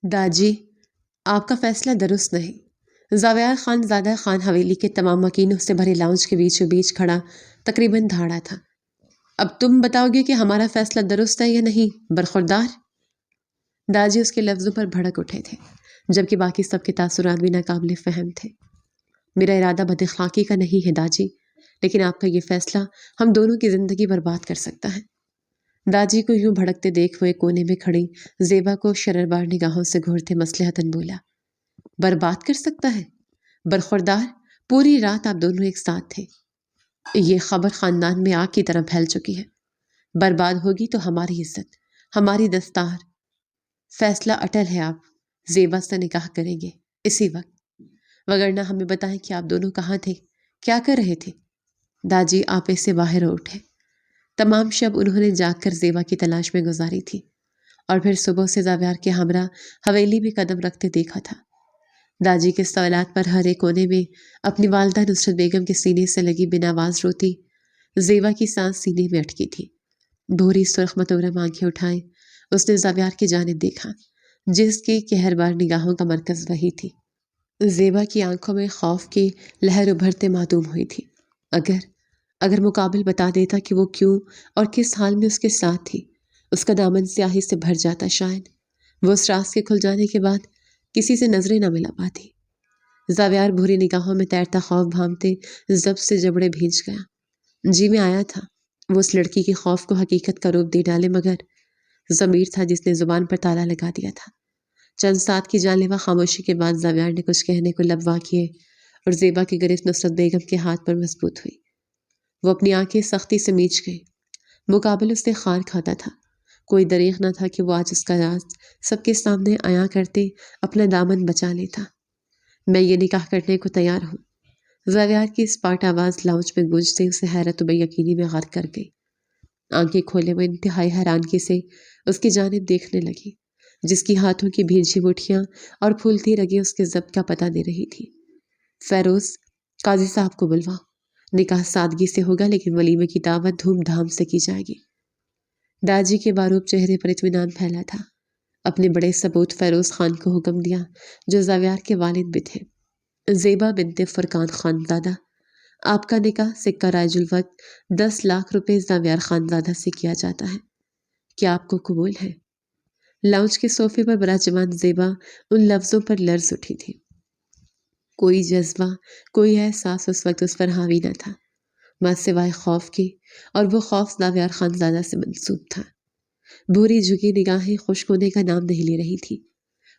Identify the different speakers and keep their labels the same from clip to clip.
Speaker 1: داجی، آپ کا فیصلہ درست نہیں۔ زاویار خان زادہ خان حویلی کے تمام مکینوں سے بھرے لاؤنج کے بیچوں بیچ کھڑا تقریباً دھاڑا تھا۔ اب تم بتاؤ گے کہ ہمارا فیصلہ درست ہے یا نہیں، برخوردار؟ داجی اس کے لفظوں پر بھڑک اٹھے تھے، جبکہ باقی سب کے تاثرات بھی ناقابل فہم تھے۔ میرا ارادہ بد اخلاقی کا نہیں ہے داجی، لیکن آپ کا یہ فیصلہ ہم دونوں کی زندگی برباد کر سکتا ہے۔ داجی کو یوں بھڑکتے دیکھ ہوئے کونے میں کھڑی زیبا کو شرربار نگاہوں سے گھورتے مصلحتاً بولا، برباد کر سکتا ہے؟ برخوردار، پوری رات آپ دونوں ایک ساتھ تھے۔ یہ خبر خاندان میں آگ کی طرح پھیل چکی ہے۔ برباد ہوگی تو ہماری عزت، ہماری دستار۔ فیصلہ اٹل ہے، آپ زیبا سے نکاح کریں گے اسی وقت، وگرنہ ہمیں بتائیں کہ آپ دونوں کہاں تھے، کیا کر رہے تھے؟ داجی آپے سے باہر ہو اٹھے۔ تمام شب انہوں نے جاگ کر زیبا کی تلاش میں گزاری تھی، اور پھر صبح سے زاویار کے ہمراہ حویلی میں قدم رکھتے دیکھا تھا۔ داجی کے سوالات پر ہر ایک کونے میں اپنی والدہ نصرت بیگم کے سینے سے لگی بن آواز روتی زیبا کی سانس سینے میں اٹکی تھی۔ بھوری سرخ متورم آنکھیں اٹھائے اس نے زاویار کی جانب دیکھا، جس کی قہربار نگاہوں کا مرکز وہی تھی۔ زیبا کی آنکھوں میں خوف کی لہر ابھرتے معدوم ہوئی تھی۔ اگر مقابل بتا دیتا کہ وہ کیوں اور کس حال میں اس کے ساتھ تھی، اس کا دامن سیاہی سے بھر جاتا، شاید وہ اس راز کے کھل جانے کے بعد کسی سے نظریں نہ ملا پاتی۔ زاویار بھوری نگاہوں میں تیرتا خوف بھانپتے ضبط سے جبڑے بھیج گیا۔ جی میں آیا تھا وہ اس لڑکی کے خوف کو حقیقت کا روپ دے ڈالے، مگر ضمیر تھا جس نے زبان پر تالا لگا دیا تھا۔ چند ساتھ کی جان لیوا خاموشی کے بعد زاویار نے کچھ کہنے کو لب وا کیے اور زیبا کی گرفت نصرت بیگم کے ہاتھ پر مضبوط ہوئی۔ وہ اپنی آنکھیں سختی سے میچ گئی۔ مقابل اس سے خار کھاتا تھا۔ کوئی دریغ نہ تھا کہ وہ آج اس کا راز سب کے سامنے عیاں کرتے اپنا دامن بچا لیتا۔ میں یہ نکاح کرنے کو تیار ہوں۔ زاویار کی اس پاٹ آواز لاؤنج میں گونجتے اسے حیرت و بے یقینی میں غرق کر گئی۔ آنکھیں کھولے وہ انتہائی حیرانگی سے اس کی جانب دیکھنے لگی، جس کی ہاتھوں کی بھیجی مٹھیاں اور پھولتی رگیں اس کے ضبط کا پتہ دے رہی تھی۔ فیروز، قاضی صاحب کو بلوا۔ نکاح سادگی سے ہوگا، لیکن ولیمے کی دعوت دھوم دھام سے کی جائے گی۔ داجی کے باروب چہرے پر اطمینان پھیلا تھا۔ اپنے بڑے سپوت فیروز خان کو حکم دیا، جو زاویار کے والد بھی تھے، زیبا بنت فرقان خانزادہ، آپ کا نکاح سکہ رائج الوقت 10 لاکھ روپے زاویار خانزادہ سے کیا جاتا ہے۔ کیا آپ کو قبول ہے؟ لاؤنج کے صوفے پر براجمان زیبا ان لفظوں پر لرز اٹھی تھی۔ کوئی جذبہ، کوئی احساس اس وقت اس پر حاوی نہ تھا، بس سوائے خوف کے، اور وہ خوف زاویار خانزادہ سے منسوب تھا۔ بھوری جھکی نگاہیں خشک ہونے کا نام نہیں لے رہی تھی۔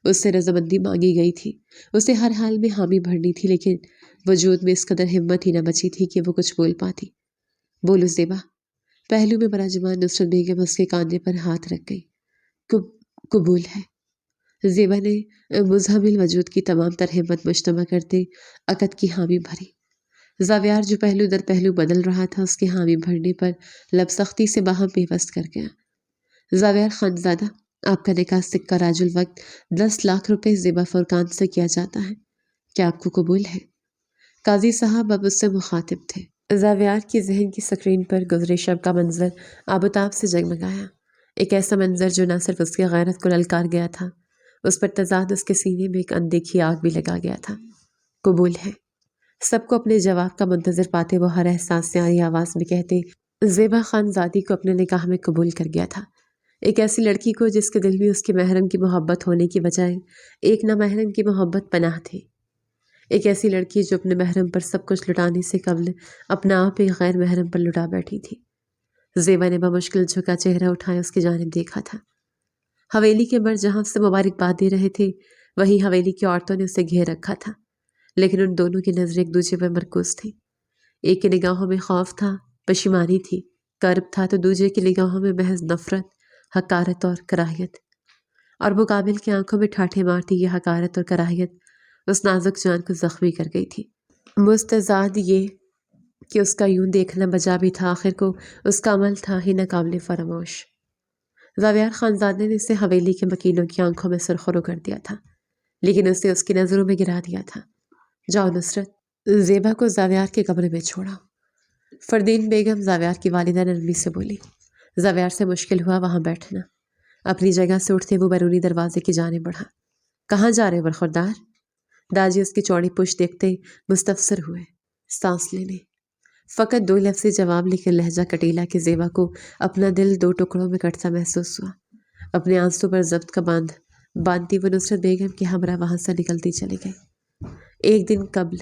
Speaker 1: اس سے رضامندی مانگی گئی تھی، اسے ہر حال میں حامی بھرنی تھی، لیکن وجود میں اس قدر ہمت ہی نہ بچی تھی کہ وہ کچھ بول پاتی۔ بولو زیبا۔ پہلو میں براجمان نصرت بیگم اس کے کاندھے پر ہاتھ رکھ گئی۔ قبول ہے۔ زیبا نے مزہمل وجود کی تمام تر ہمت مجتمع کرتے عقد کی حامی بھری۔ زاویار جو پہلو در پہلو بدل رہا تھا، اس کے حامی بھرنے پر لب سختی سے باہم پیوست کر گیا۔ زاویار خانزادہ، آپ کا نکاح سکہ راج الوقت 10 لاکھ روپے زیبا فرقان سے کیا جاتا ہے۔ کیا آپ کو قبول ہے؟ قاضی صاحب اب اس سے مخاطب تھے۔ زاویار کی ذہن کی سکرین پر گزرے شب کا منظر آب و تاب سے جگمگایا۔ ایک ایسا منظر جو نہ صرف اس کی غیرت کو للکار گیا تھا، اس پر تضاد اس کے سینے میں ایک اندیکھی آگ بھی لگا گیا تھا۔ قبول ہے۔ سب کو اپنے جواب کا منتظر پاتے وہ ہر احساس سے آئی آواز میں کہتے زیبا خانزادی کو اپنے نکاح میں قبول کر گیا تھا۔ ایک ایسی لڑکی کو جس کے دل میں اس کے محرم کی محبت ہونے کی بجائے ایک نامحرم کی محبت پناہ تھی۔ ایک ایسی لڑکی جو اپنے محرم پر سب کچھ لٹانے سے قبل اپنا آپ ایک غیر محرم پر لٹا بیٹھی تھی۔ زیبا نے بمشکل جھکا چہرہ اٹھائے اس کی جانب دیکھا تھا۔ حویلی کے مرد جہاں اسے مبارکباد دے رہے تھے، وہیں حویلی کی عورتوں نے اسے گھیر رکھا تھا، لیکن ان دونوں کی نظریں ایک دوسرے پر مرکوز تھیں۔ ایک کی نگاہوں میں خوف تھا، پشیمانی تھی، کرب تھا، تو دوسرے کی نگاہوں میں محض نفرت، حقارت اور کراہیت۔ اور مقابل کی آنکھوں میں ٹھاٹھے مارتی یہ حقارت اور کراہیت اس نازک جان کو زخمی کر گئی تھی۔ مستزاد یہ کہ اس کا یوں دیکھنا بجا بھی تھا، آخر کو اس کا عمل تھا ہی ناقابل فراموش۔ زاویار خانزادے نے اسے حویلی کے مکینوں کی آنکھوں میں سرخرو کر دیا تھا، لیکن اسے اس کی نظروں میں گرا دیا تھا۔ جاؤ نصرت، زیبا کو زاویار کے کمرے میں چھوڑا۔ فردین بیگم، زاویار کی والدہ نرمی سے بولی۔ زاویار سے مشکل ہوا وہاں بیٹھنا۔ اپنی جگہ سے اٹھتے وہ بیرونی دروازے کی جانب بڑھا۔ کہاں جا رہے برخوردار؟ داجی اس کی چوڑی پشت دیکھتے مستفسر ہوئے، سانس لینے۔ فقط 2 لفظی جواب، لیکن لہجہ کٹیلا کہ زیبا کو اپنا دل 2 ٹکڑوں میں کٹتا محسوس ہوا۔ اپنے آنسوں پر ضبط کا باندھتی وہ نصرت بیگم کے ہمراہ وہاں سے نکلتی چلی گئی۔ ایک دن قبل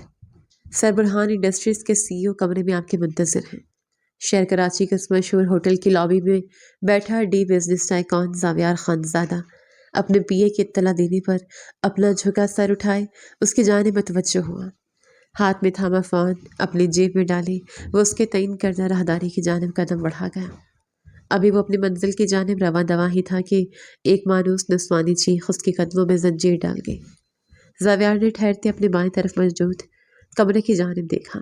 Speaker 1: سربراہان انڈسٹریز کے CEO کمرے میں آپ کے منتظر ہیں۔ شہر کراچی کے اس مشہور ہوٹل کی لابی میں بیٹھا ڈی بزنس ٹائکون زاویار خان زادہ اپنے PA کی اطلاع دینے پر اپنا جھکا سر اٹھائے اس کی جانب متوجہ ہوا۔ ہاتھ میں تھاما فون اپنی جیب میں ڈالے وہ اس کے تعین کردہ راہداری کی جانب قدم بڑھا گیا۔ ابھی وہ اپنی منزل کی جانب رواں دواں ہی تھا کہ ایک مانوس نسوانی چیخ اس کے قدموں میں زنجیر ڈال گئی۔ زاویار نے ٹھہرتے اپنے بائیں طرف موجود کمرے کی جانب دیکھا۔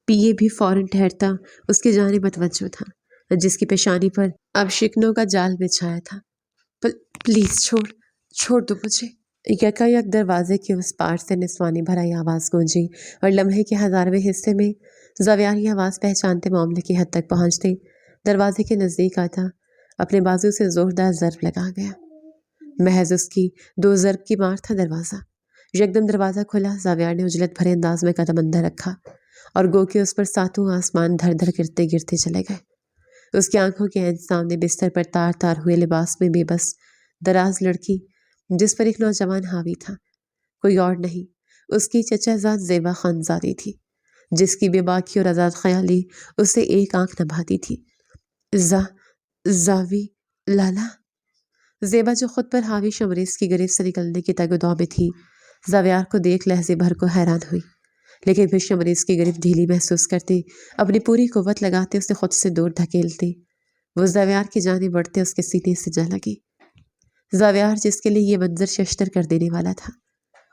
Speaker 1: PA بھی فوراً ٹھہرتا اس کی جانب متوجہ تھا، جس کی پیشانی پر اب شکنوں کا جال بچھایا تھا۔ پلیز چھوڑ دو مجھے۔ یکایک دروازے کے اس پار سے نسوانی بھرائی آواز گونجی اور لمحے کے 1000ویں حصے میں زاویار یہ آواز پہچانتے معاملے کی حد تک پہنچتے دروازے کے نزدیک آتا اپنے بازو سے زوردار ضرب لگا گیا۔ محض اس کی 2 ضرب کی مار تھا دروازہ۔ یکدم دروازہ کھلا، زاویار نے عجلت بھرے انداز میں قدم اندر رکھا اور گو کہ اس پر ساتوں آسمان دھر دھر گرتے چلے گئے۔ اس کی آنکھوں کے عین سامنے بستر پر تار تار ہوئے لباس میں بے بس دراز لڑکی جس پر ایک نوجوان حاوی تھا، کوئی اور نہیں، اس کی چچا زاد زیبا خان زادی تھی، جس کی بے باکی اور آزاد خیالی اسے ایک آنکھ نہ بھاتی تھی۔ زاوی لالا؟ زیبا جو خود پر حاوی شمریز کی گریف سے نکلنے کی تگ و دو میں تھی، زاویار کو دیکھ لحظے بھر کو حیران ہوئی، لیکن پھر شمریز کی گریف ڈھیلی محسوس کرتے اپنی پوری قوت لگاتے اسے خود سے دور دھکیلتے وہ زاویار کی جانب بڑھتے اس کے سینے سے جا لگی۔ زاویار جس کے لیے یہ منظر ششدر کر دینے والا تھا،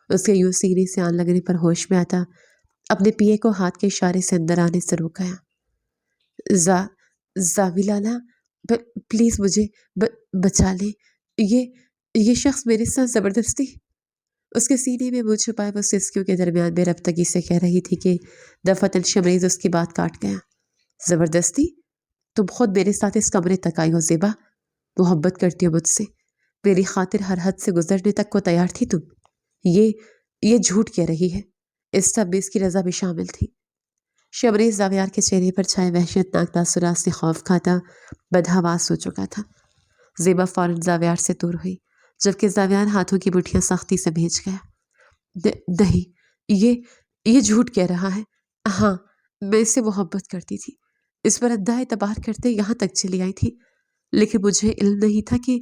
Speaker 1: اس کے یوں سینے سے آن لگنے پر ہوش میں آتا اپنے PA کو ہاتھ کے اشارے سے اندر آنے سے روک گیا۔ زاوی لالا، پلیز مجھے بچا لے، یہ شخص میرے ساتھ زبردستی۔ اس کے سینے میں منہ چھپائے وہ سسکیوں کے درمیان بے ربطگی سے کہہ رہی تھی کہ دفعتاً شمریز اس کی بات کاٹ گیا۔ زبردستی؟ تم خود میرے ساتھ اس کمرے تک آئی ہو زیبا، محبت کرتی ہو مجھ سے، میری خاطر ہر حد سے گزرنے تک کو تیار تھی تم۔ یہ جھوٹ کہہ رہی ہے، اس سب میں اس کی رضا بھی شامل تھی۔ شمریز زاویار کے چہرے پر چھائے وحشتناک تاثرات سے خوف کھاتا بدحواس ہو چکا تھا۔ زیبا فوراً زاویار سے دور ہوئی، جبکہ زاویار ہاتھوں کی مٹھیاں سختی سے بھیج گیا۔ نہیں، یہ جھوٹ کہہ رہا ہے۔ ہاں، میں اس سے محبت کرتی تھی، اس پر ادھا اعتبار کرتے یہاں تک چلی آئی تھی، لیکن مجھے علم نہیں تھا کہ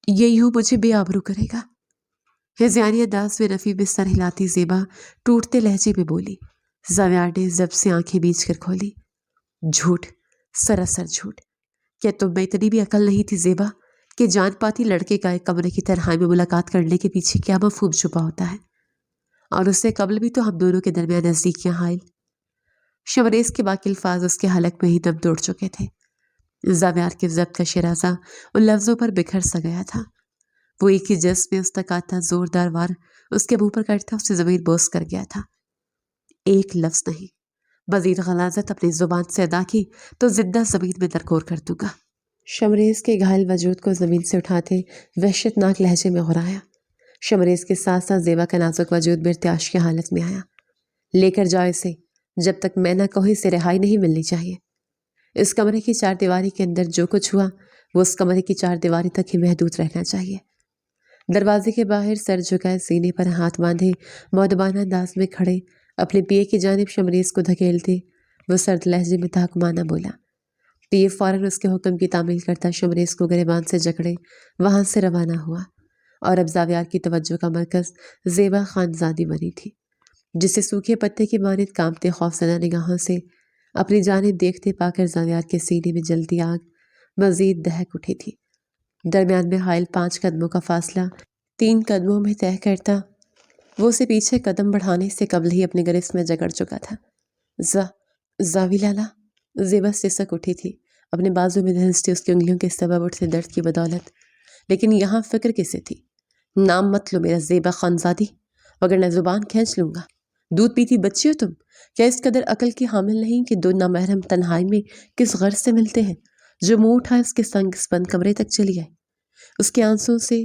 Speaker 1: یہ یوں مجھے بے آبرو کرے گا۔ ہذیانی انداز میں نفی میں سر ہلاتی زیبا ٹوٹتے لہجے میں بولی۔ زاویار نے ضبط سے آنکھیں بیچ کر کھولی۔ جھوٹ، سراسر جھوٹ۔ کیا تم میں اتنی بھی عقل نہیں تھی زیبا کہ جان پاتی لڑکے کا ایک کمرے کی تنہائی میں ملاقات کرنے کے پیچھے کیا مفہوم چھپا ہوتا ہے؟ اور اس سے قبل بھی تو ہم دونوں کے درمیان نزدیکیاں حائل۔ شمریز کے باقی الفاظ اس کے حلق میں ہی دم توڑ چکے تھے۔ زاویار کے ضبط کا شرازہ ان لفظوں پر بکھر سا گیا تھا۔ وہ ایک ہی جسم میں اس تک آتا زوردار وار اس کے منہ پر کرتا اسے زمین بوس کر گیا تھا۔ ایک لفظ نہیں، مزید غلاظت اپنی زبان سے ادا کی تو زندہ زمین میں درکور کر دوں گا۔ شمریز کے گھائل وجود کو زمین سے اٹھاتے وحشتناک لہجے میں غرایا۔ شمریز کے ساتھ ساتھ زیبا کا نازک وجود برتعاش کی حالت میں آیا۔ لے کر جاؤ اسے، جب تک میں نہ کہوں اسے رہائی نہیں ملنی چاہیے۔ اس کمرے کی 4 دیواری کے اندر جو کچھ ہوا وہ اس کمرے کی 4 دیواری تک ہی محدود رہنا چاہیے۔ دروازے کے باہر سر جھکائے سینے پر ہاتھ باندھے مؤدبانہ انداز میں کھڑے اپنے PA کی جانب شمریز کو دھکیلتے وہ سرد لہجے میں تحکمانہ بولا۔ PA فوراً اس کے حکم کی تعمیل کرتا شمریز کو گریبان سے جکڑے وہاں سے روانہ ہوا، اور اب زاویار کی توجہ کا مرکز زیبا خان زادی بنی تھی، جسے سوکھے پتے کی مانند کانپتے خوفزدہ نگاہوں سے اپنی جانب دیکھتے پا کر زاویار کے سینے میں جلتی آگ مزید دہک اٹھی تھی۔ درمیان میں حائل 5 قدموں کا فاصلہ 3 قدموں میں طے کرتا وہ اسے پیچھے قدم بڑھانے سے قبل ہی اپنے گرفت میں جکڑ چکا تھا۔ زاوی لالا؟ زیبا سسک اٹھی تھی، اپنے بازو میں دھنستی اس کی انگلیوں کے سبب اٹھتے درد کی بدولت۔ لیکن یہاں فکر کسے تھی؟ نام مت لو میرا زیبا خانزادی، وگرنہ زبان کھینچ لوں گا۔ دودھ پیتی بچی ہو تم؟ کیا اس قدر عقل کی حامل نہیں کہ 2 نامحرم تنہائی میں کس غرض سے ملتے ہیں؟ جو منہ اٹھائے اس کے سنگ اس بند کمرے تک چلی آئے، اس کے آنسوں سے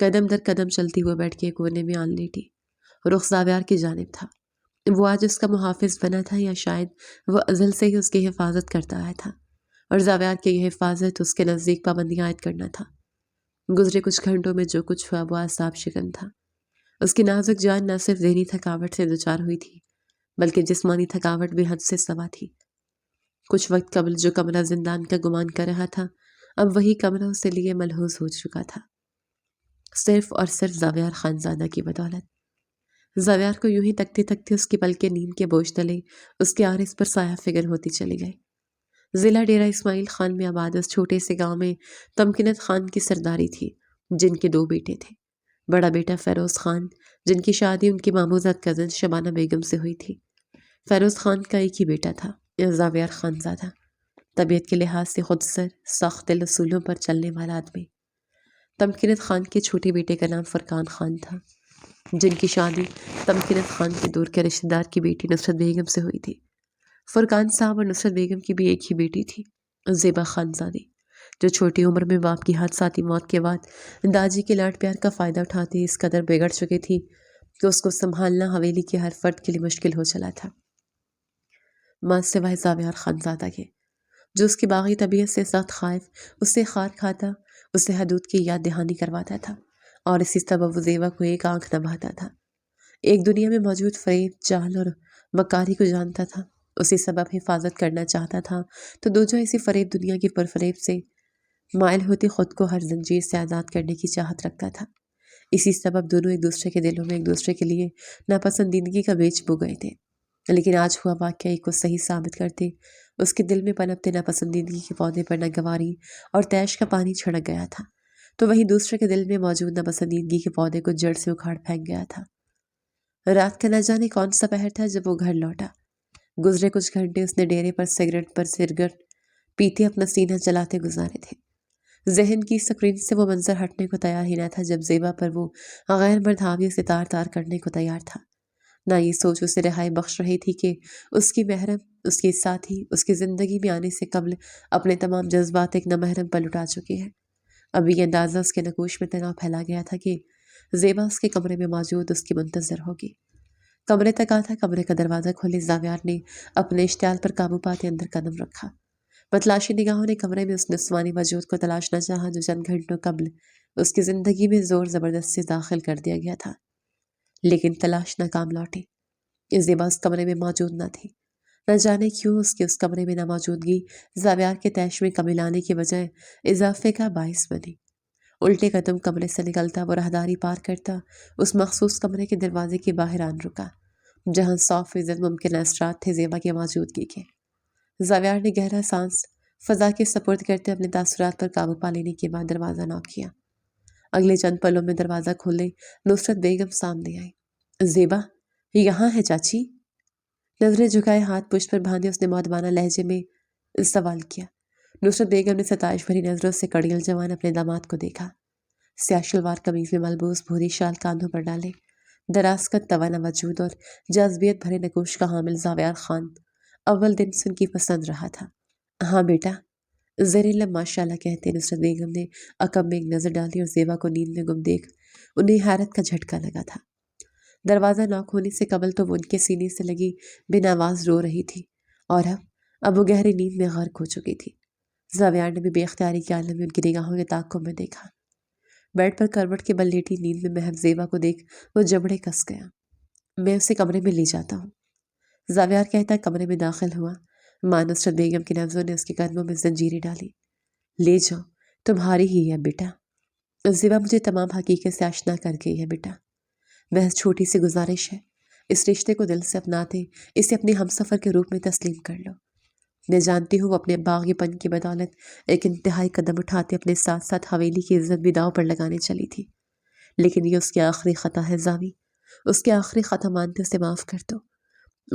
Speaker 1: قدم در قدم چلتی ہوئے بیٹھ کے کونے میں آن لیٹی۔ رخ زاویار کی جانب تھا۔ وہ آج اس کا محافظ بنا تھا یا شاید وہ ازل سے ہی اس کی حفاظت کرتا آیا تھا اور زاویار کی یہ حفاظت اس کے نزدیک پابندیاں عائد کرنا تھا۔ گزرے کچھ گھنٹوں میں جو کچھ ہوا وہ اعصاب شکن تھا۔ اس کی نازک جان نہ صرف ذہنی تھکاوٹ سے دوچار ہوئی تھی بلکہ جسمانی تھکاوٹ بھی حد سے سوا تھی۔ کچھ وقت قبل جو کمرہ زندان کا گمان کر رہا تھا اب وہی کمرہ اس سے لیے ملحوظ ہو چکا تھا، صرف اور صرف زاویار خانزادہ کی بدولت۔ زاویار کو یوں ہی تکتے تکتے اس کی پلکیں نیند کے بوجھ تلے اس کے عارض پر سایہ فگر ہوتی چلی گئی۔ ضلع ڈیرہ اسماعیل خان میں آباد اس چھوٹے سے گاؤں میں تمکنت خان کی سرداری تھی، جن کے 2 بیٹے تھے۔ بڑا بیٹا فیروز خان، جن کی شادی ان کی ماموزاد کزن شبانہ بیگم سے ہوئی تھی۔ فیروز خان کا ایک ہی بیٹا تھا، زاویار خانزادہ، طبیعت کے لحاظ سے خود سر، سخت دل اصولوں پر چلنے والا آدمی۔ تمکنت خان کے چھوٹے بیٹے کا نام فرقان خان تھا، جن کی شادی تمکنت خان کے دور کے رشتہ دار کی بیٹی نصرت بیگم سے ہوئی تھی۔ فرقان صاحب اور نصرت بیگم کی بھی ایک ہی بیٹی تھی، زیبا خانزادی، جو چھوٹی عمر میں باپ کی حادثاتی موت کے بعد داجی کے لاڈ پیار کا فائدہ اٹھاتی اس قدر بگڑ چکی تھی کہ اس کو سنبھالنا حویلی کے ہر فرد کے لیے مشکل ہو چلا تھا، ماں سوائے زاویار خانزادہ کے، جو اس کی باغی طبیعت سے سخت خائف، اس سے خار کھاتا، اس سے حدود کی یاد دہانی کرواتا تھا اور اسی سبب وہ زیبا کو ایک آنکھ نہ بہاتا تھا۔ ایک دنیا میں موجود فریب، جال اور مکاری کو جانتا تھا، اسی سبب حفاظت کرنا چاہتا تھا تو دوجو اسی فریب دنیا کی پرفریب سے مائل ہوتی خود کو ہر زنجیر سے آزاد کرنے کی چاہت رکھتا تھا۔ اسی سبب دونوں ایک دوسرے کے دلوں میں ایک دوسرے کے لیے ناپسندیدگی کا بیج بو گئے تھے، لیکن آج ہوا واقعہ ایک کو صحیح ثابت کرتے اس کے دل میں پنپتے ناپسندیدگی کے پودے پر ناگواری اور طیش کا پانی چھڑک گیا تھا، تو وہیں دوسرے کے دل میں موجود ناپسندیدگی کے پودے کو جڑ سے اکھاڑ پھینک گیا تھا۔ رات کا نہ جانے کون سا پہر تھا جب وہ گھر لوٹا۔ گزرے کچھ گھنٹے اس نے ڈیرے پر سگریٹ پیتے اپنا سینہ چلاتے گزارے تھے۔ ذہن کی سکرین سے وہ منظر ہٹنے کو تیار ہی نہ تھا جب زیبا پر وہ غیر مرد حاوی سے تار تار کرنے کو تیار تھا۔ نہ یہ سوچ اسے رہائی بخش رہی تھی کہ اس کی محرم، اس کی ساتھی، اس کی زندگی میں آنے سے قبل اپنے تمام جذبات ایک نامحرم پر لٹا چکی ہے۔ اب یہ اندازہ اس کے نگوش میں تناؤ پھیلا گیا تھا کہ زیبا اس کے کمرے میں موجود اس کی منتظر ہوگی۔ کمرے تک آتا کمرے کا دروازہ کھولے زاویار نے اپنے اشتعال پر قابو پاتے اندر قدم رکھا۔ متلاشی نگاہوں نے کمرے میں اس نسوانی وجود کو تلاشنا چاہا جو چند گھنٹوں قبل اس کی زندگی میں زور زبردست سے داخل کر دیا گیا تھا، لیکن تلاش ناکام لوٹی۔ زیبا اس کمرے میں موجود نہ تھی۔ نہ جانے کیوں اس کی اس کمرے میں ناموجودگی زاویار کے طیش میں کمی لانے کے بجائے اضافے کا باعث بنی۔ الٹے قدم کمرے سے نکلتا وہ راہداری پار کرتا اس مخصوص کمرے کے دروازے کے باہر آن رکا جہاں 100% ممکن اثرات تھے زیبا کی موجودگی کے۔ زاویار نے گہرا سانس فضا کے سپرد کرتے اپنے تاثرات پر قابو پا لینے کے بعد دروازہ نوک کیا۔ اگلے چند پلوں میں دروازہ کھولے نصرت بیگم سامنے آئی۔ زیبا یہاں ہے چاچی؟ نظریں جھکائے ہاتھ پشت پر باندھے اس نے مؤدبانہ لہجے میں سوال کیا۔ نصرت بیگم نے ستائش بھری نظروں سے کڑیل جوان اپنے داماد کو دیکھا۔ سیاہ شلوار قمیض میں ملبوس بھوری شال کاندھوں پر ڈالے، دراز قد توانا وجود اور جاذبیت بھرے نگوش کا حامل زاویار خان اول دن سے ان کی پسند رہا تھا۔ ہاں بیٹا، زیر لب ماشاءاللہ کہتے نصرت بیگم نے عقب میں ایک نظر ڈالی اور زیبا کو نیند میں گم دیکھ انہیں حیرت کا جھٹکا لگا تھا۔ دروازہ نوک ہونے سے قبل تو وہ ان کے سینے سے لگی بن آواز رو رہی تھی اور اب وہ گہری نیند میں غرق ہو چکی تھی۔ زاویار نے بھی بے اختیاری کے عالم میں ان کی نگاہوں کے تعاقب میں دیکھا۔ بیڈ پر کروٹ کے بل لیٹی نیند میں محو زیبا کو دیکھ وہ جبڑے کس گیا۔ میں اسے کمرے میں لے جاتا ہوں، زاویار کہتا کمرے میں داخل ہوا۔ ماں نصرت بیگم کے نفسوں نے اس کے قدموں میں زنجیریں ڈالی۔ لے جاؤ، تمہاری ہی ہے بیٹا۔ زیبا مجھے تمام حقیقت سے آشنا کر گئی ہے بیٹا۔ محض چھوٹی سی گزارش ہے، اس رشتے کو دل سے اپناتے اسے اپنے ہمسفر کے روپ میں تسلیم کر لو۔ میں جانتی ہوں وہ اپنے باغی پن کی بدولت ایک انتہائی قدم اٹھاتے اپنے ساتھ ساتھ حویلی کی عزت بھی داؤ پر لگانے چلی تھی، لیکن یہ اس کی آخری خطا ہے زاوی۔ اس کے آخری خطا مانتے اسے معاف کر دو،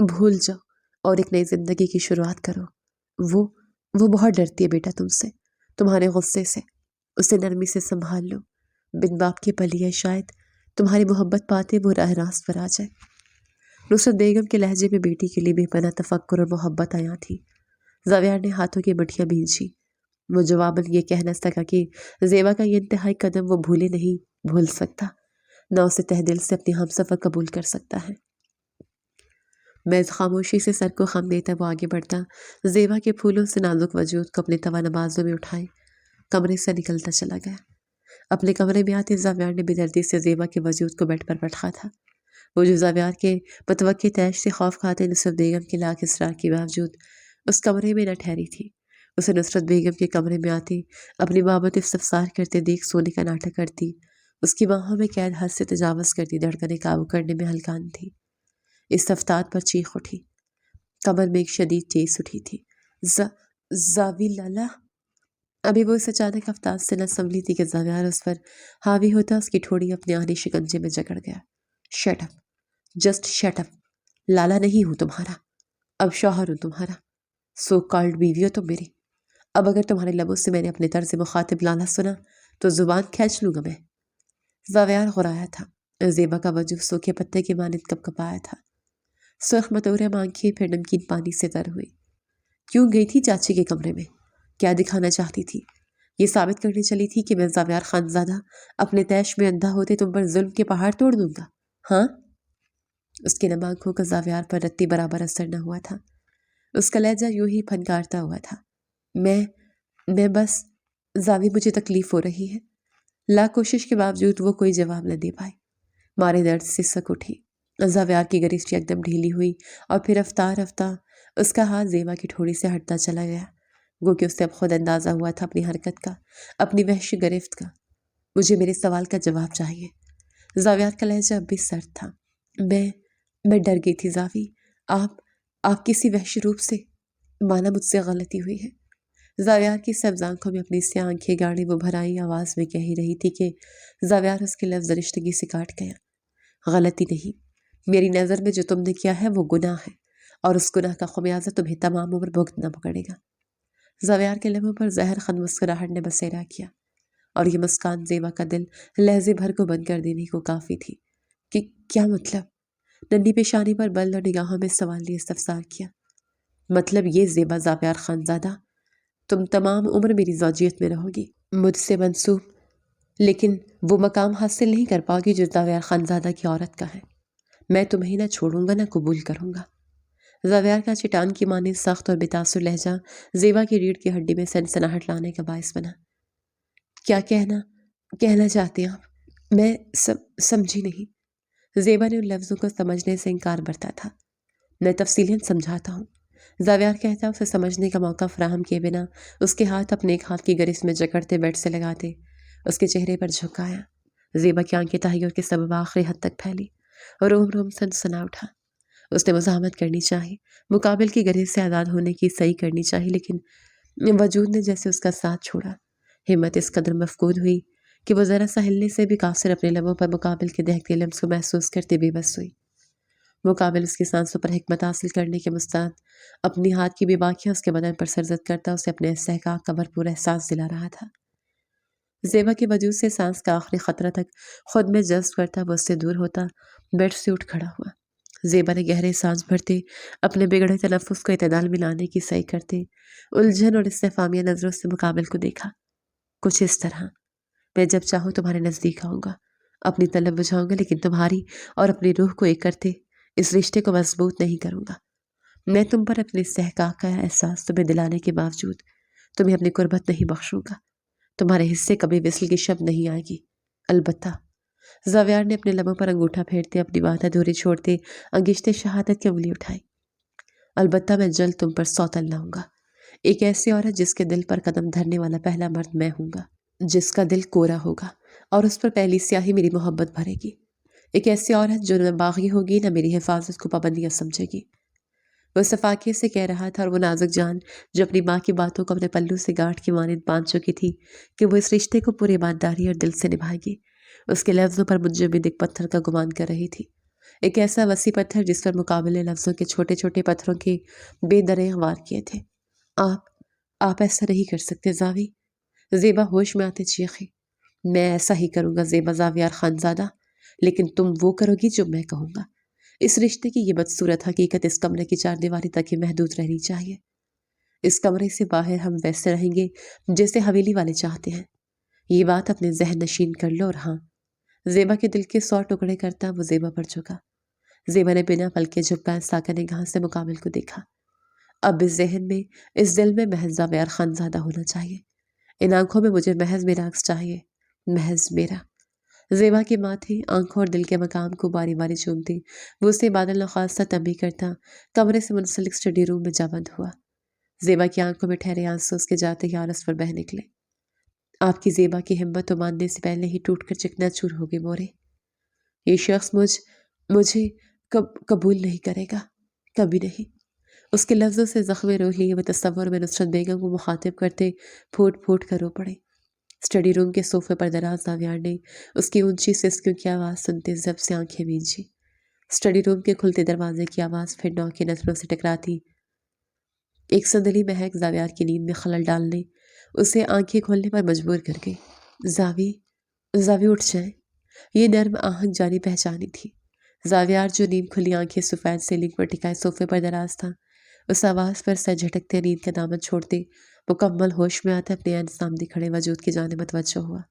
Speaker 1: بھول جاؤ اور ایک نئی زندگی کی شروعات کرو۔ وہ بہت ڈرتی ہے بیٹا تم سے، تمہارے غصے سے۔ اسے نرمی سے سنبھال لو، بن باپ کی پلی ہے، شاید تمہاری محبت پاتے وہ راہ راست پر آ جائے۔ نصرت بیگم کے لہجے میں بیٹی کے لیے بے پناہ تفکر اور محبت آیا تھی۔ زاویار نے ہاتھوں کی مٹھیاں بھینچی۔ وہ جواباً یہ کہہ نہ سکا کہ زیبا کا یہ انتہائی قدم وہ بھولے نہیں بھول سکتا، نہ اسے تہ دل سے اپنی ہمسفر قبول کر سکتا ہے۔ میں خاموشی سے سر کو خم دیتا وہ آگے بڑھتا، زیبا کے پھولوں سے نازک وجود کو اپنے توانا بازوں میں اٹھائے کمرے سے نکلتا چلا گیا۔ اپنے کمرے میں آتے زاویار نے بےدردی سے زیبا کے وجود کو بیڈ پر پٹخا تھا۔ وہ جو زاویار کے متوقع تیش سے خوف کھاتے نصرت بیگم کے لاکھ اصرار کے باوجود اس کمرے میں نہ ٹھہری تھی۔ اسے نصرت بیگم کے کمرے میں آتے اپنی بابت استفسار کرتے دیکھ سونے کا ناٹک کرتی، اس کی باہوں میں قید حد سے تجاوز کرتی دھڑکنیں قابو کرنے میں ہلکان تھی۔ اس افتاد پر چیخ اٹھی، کمر میں ایک شدید ٹیس اٹھی تھی۔ زاوی لالا! ابھی وہ اس اچانک افتاد سے نہ سنبھلی تھی کہ زاویار اس پر حاوی ہوتا اس کی ٹھوڑی اپنے آہنی شکنجے میں جکڑ گیا۔ Shut up, just shut up! لالا نہیں ہوں تمہارا، اب شوہر ہوں تمہارا، سو کالڈ بیوی ہو تم میری۔ اب اگر تمہارے لبوں سے میں نے اپنے طرز مخاطب لالا سنا تو زبان کھینچ لوں گا میں۔ زاویار غرایا تھا، زیبا کا وجود سوکھے پتے کے مانند کپ کپایا تھا۔ سرخ متورم آنکھیں پھر نمکین پانی سے تر ہوئی۔ کیوں گئی تھی چاچی کے کمرے میں؟ کیا دکھانا چاہتی تھی؟ یہ ثابت کرنے چلی تھی کہ میں زاویار خانزادہ اپنے تیش میں اندھا ہوتے تم پر ظلم کے پہاڑ توڑ دوں گا، ہاں؟ اس کی نم آنکھوں کا زاویار پر رتی برابر اثر نہ ہوا تھا۔ اس کا لہجہ یوں ہی پھنکارتا ہوا تھا۔ میں بس، زاوی مجھے تکلیف ہو رہی ہے۔ لاکھ کوشش کے باوجود وہ کوئی جواب نہ دے پائی، مارے درد سے سک اٹھی۔ زاویار کی گرفت ایک دم ڈھیلی ہوئی اور پھر رفتہ رفتہ اس کا ہاتھ زیبا کی ٹھوڑی سے ہٹتا چلا گیا، گو کہ اس سے اب خود اندازہ ہوا تھا اپنی حرکت کا، اپنی وحشی گرفت کا۔ مجھے میرے سوال کا جواب چاہیے۔ زاویار کا لہجہ اب بھی سرد تھا۔ میں ڈر گئی تھی زاوی، آپ کسی وحشی روپ سے، مانا مجھ سے غلطی ہوئی ہے۔ زاویار کی سبز آنکھوں میں اپنی سیاہ آنکھیں گاڑی وہ بھرائی آواز میں کہہ رہی تھی کہ زاویار اس کے لفظ رشتگی سے کاٹ گیا۔ غلطی نہیں، میری نظر میں جو تم نے کیا ہے وہ گناہ ہے، اور اس گناہ کا خمیازہ تمہیں تمام عمر بھگتنا پڑے گا۔ زاویار کے لبوں پر زہر خند مسکراہٹ نے بسیرا کیا، اور یہ مسکان زیبا کا دل لہجے بھر کو بند کر دینے کو کافی تھی۔ کہ کیا مطلب؟ ننھی پیشانی پر بل اور نگاہوں میں سوال لیے استفسار کیا۔ مطلب یہ زیبا زاویار خانزادہ، تم تمام عمر میری زوجیت میں رہو گی، مجھ سے منسوب، لیکن وہ مقام حاصل نہیں کر پاؤ گی جو زاویار خانزادہ کی عورت کا ہے۔ میں تمہیں نہ چھوڑوں گا نہ قبول کروں گا۔ زاویار کا چٹان کی مانند سخت اور بے تاثر لہجہ زیبا کی ریڑھ کی ہڈی میں سنسناہٹ لانے کا باعث بنا۔ کیا کہنا چاہتے ہیں آپ؟ میں سمجھی نہیں۔ زیبا نے ان لفظوں کو سمجھنے سے انکار برتا تھا۔ میں تفصیلاً سمجھاتا ہوں۔ زاویار کہتا اسے سمجھنے کا موقع فراہم کیے بنا اس کے ہاتھ اپنے ایک ہاتھ کی گرفت میں جکڑتے بیڈ سے لگاتے اس کے چہرے پر جھکایا۔ زیبا کی آنکھیں تحیر کے سبب آخری حد تک پھیلی اور روم سنسنا اٹھا۔ اس نے مزاحمت کرنی چاہی، مقابل کی گرفت سے آزاد ہونے کی صحیح کرنی چاہی، لیکن وجود نے جیسے اس کا ساتھ چھوڑا۔ ہمت اس قدر مفقود ہوئی کہ وہ ذرا سا ہلنے سے بھی قاصر اپنے لبوں پر مقابل کے دہتے لمس کو محسوس کرتے بے بس ہوئی۔ مقابل اس کی سانسوں پر حکمت حاصل کرنے کے مستعد اپنی ہاتھ کی بے باکیاں اس کے بدن پر سرزد کرتا اسے اپنے استحقاق کا بھرپور احساس دلا رہا تھا۔ زیبا کے وجود سے سانس کا آخری خطرہ تک خود میں جذب کرتا وہ اس سے دور ہوتا بیڈ سے اٹھ کھڑا ہوا۔ زیبا نے گہرے سانس بھرتے اپنے بگڑے تنفس کو اعتدال میں لانے کی سعی کرتے الجھن اور استفہامیہ نظروں سے مقابل کو دیکھا۔ کچھ اس طرح، میں جب چاہوں تمہارے نزدیک آؤں گا، اپنی طلب بجھاؤں گا، لیکن تمہاری اور اپنی روح کو ایک کرتے اس رشتے کو مضبوط نہیں کروں گا۔ میں تم پر اپنے استحقاق کا احساس تمہیں دلانے کے باوجود تمہیں اپنی قربت نہیں بخشوں گا۔ تمہارے حصے کبھی وصل کی شب نہیں آئے گی۔ البتہ، زاویار نے اپنے لبوں پر انگوٹھا پھیرتے اپنی بات ادھوری چھوڑتے انگشت شہادت کی انگلی اٹھائی۔ البتہ میں جلد تم پر سوتن لاؤں گا، ایک ایسی عورت جس کے دل پر قدم دھرنے والا پہلا مرد میں ہوں گا، جس کا دل کورا ہوگا اور اس پر پہلی سیاہی میری محبت بھرے گی، ایک ایسی عورت جو نہ باغی ہوگی نہ میری حفاظت کو پابندیاں سمجھے گی۔ وہ صفاقیت سے کہہ رہا تھا اور وہ نازک جان جو اپنی ماں کی باتوں کو اپنے پلو سے گاٹھ کے مانند باندھ چکی تھی کہ وہ اس رشتے کو پوری ایمانداری اور دل سے نبھائے گی، اس کے لفظوں پر منجمد ایک پتھر کا گمان کر رہی تھی، ایک ایسا وسیع پتھر جس پر مقابلے لفظوں کے چھوٹے چھوٹے پتھروں کے بے دریغ وار کیے تھے۔ آپ ایسا نہیں کر سکتے زاوی، زیبا ہوش میں آتے چیخی۔ میں ایسا ہی کروں گا زیبا زاویار خانزادہ، لیکن تم وہ کرو گی جو میں کہوں گا۔ اس رشتے کی یہ بدصورت حقیقت اس کمرے کی چار دیواری تک ہی محدود رہنی چاہیے۔ اس کمرے سے باہر ہم ویسے رہیں گے جیسے حویلی والے چاہتے ہیں۔ یہ بات اپنے ذہن نشین کر لو، اور ہاں، زیبا کے دل کے 100 ٹکڑے کرتا وہ زیبا پر جھکا۔ زیبا نے بنا پلکے جھپکا ساکن نگاہ سے مقابل کو دیکھا۔ اب اس ذہن میں، اس دل میں محض زاویار خان زادہ ہونا چاہیے۔ ان آنکھوں میں مجھے محض میرا عکس چاہیے، محض میرا۔ زیبا کی ماں تھی، آنکھوں اور دل کے مقام کو باری باری چومتی وہ اسے بادل نخواستہ تنبیہ کرتا کمرے سے منسلک اسٹڈی روم میں جا بند ہوا۔ زیبا کی آنکھوں میں ٹھہرے آنسو اس کے جاتے ہی عارض پر بہہ نکلے۔ آپ کی زیبا کی ہمت تو ماننے سے پہلے ہی ٹوٹ کر چکنا چور ہوگی مورے۔ یہ شخص مجھے قبول نہیں کرے گا، کبھی نہیں۔ اس کے لفظوں سے زخم روح لیے وہ تصور میں نصرت بیگم کو مخاطب کرتے پھوٹ پھوٹ کر رو پڑے۔ اسٹڈی روم کے صوفے پر دراز زاویار نے اس کی اونچی سسکیوں کی آواز سنتے زب سے آنکھیں بھینجی۔ اسٹڈی روم کے کھلتے دروازے کی آواز پھر نو کی نظروں سے ٹکراتی ایک سندلی مہک زاویار کی نیند میں خلل ڈالنے اسے آنکھیں کھولنے پر مجبور کر گئی۔ زاوی اٹھ جائیں۔ یہ نرم آہنگ جانی پہچانی تھی۔ زاویار جو نیم کھلی آنکھیں سفید سیلنگ پر ٹکائے صوفے پر دراز تھا، اس آواز پر سر جھٹکتے نیند کا دامن چھوڑتے مکمل ہوش میں آتے اپنے عین سامنے کھڑے وجود کی جانب متوجہ ہوا۔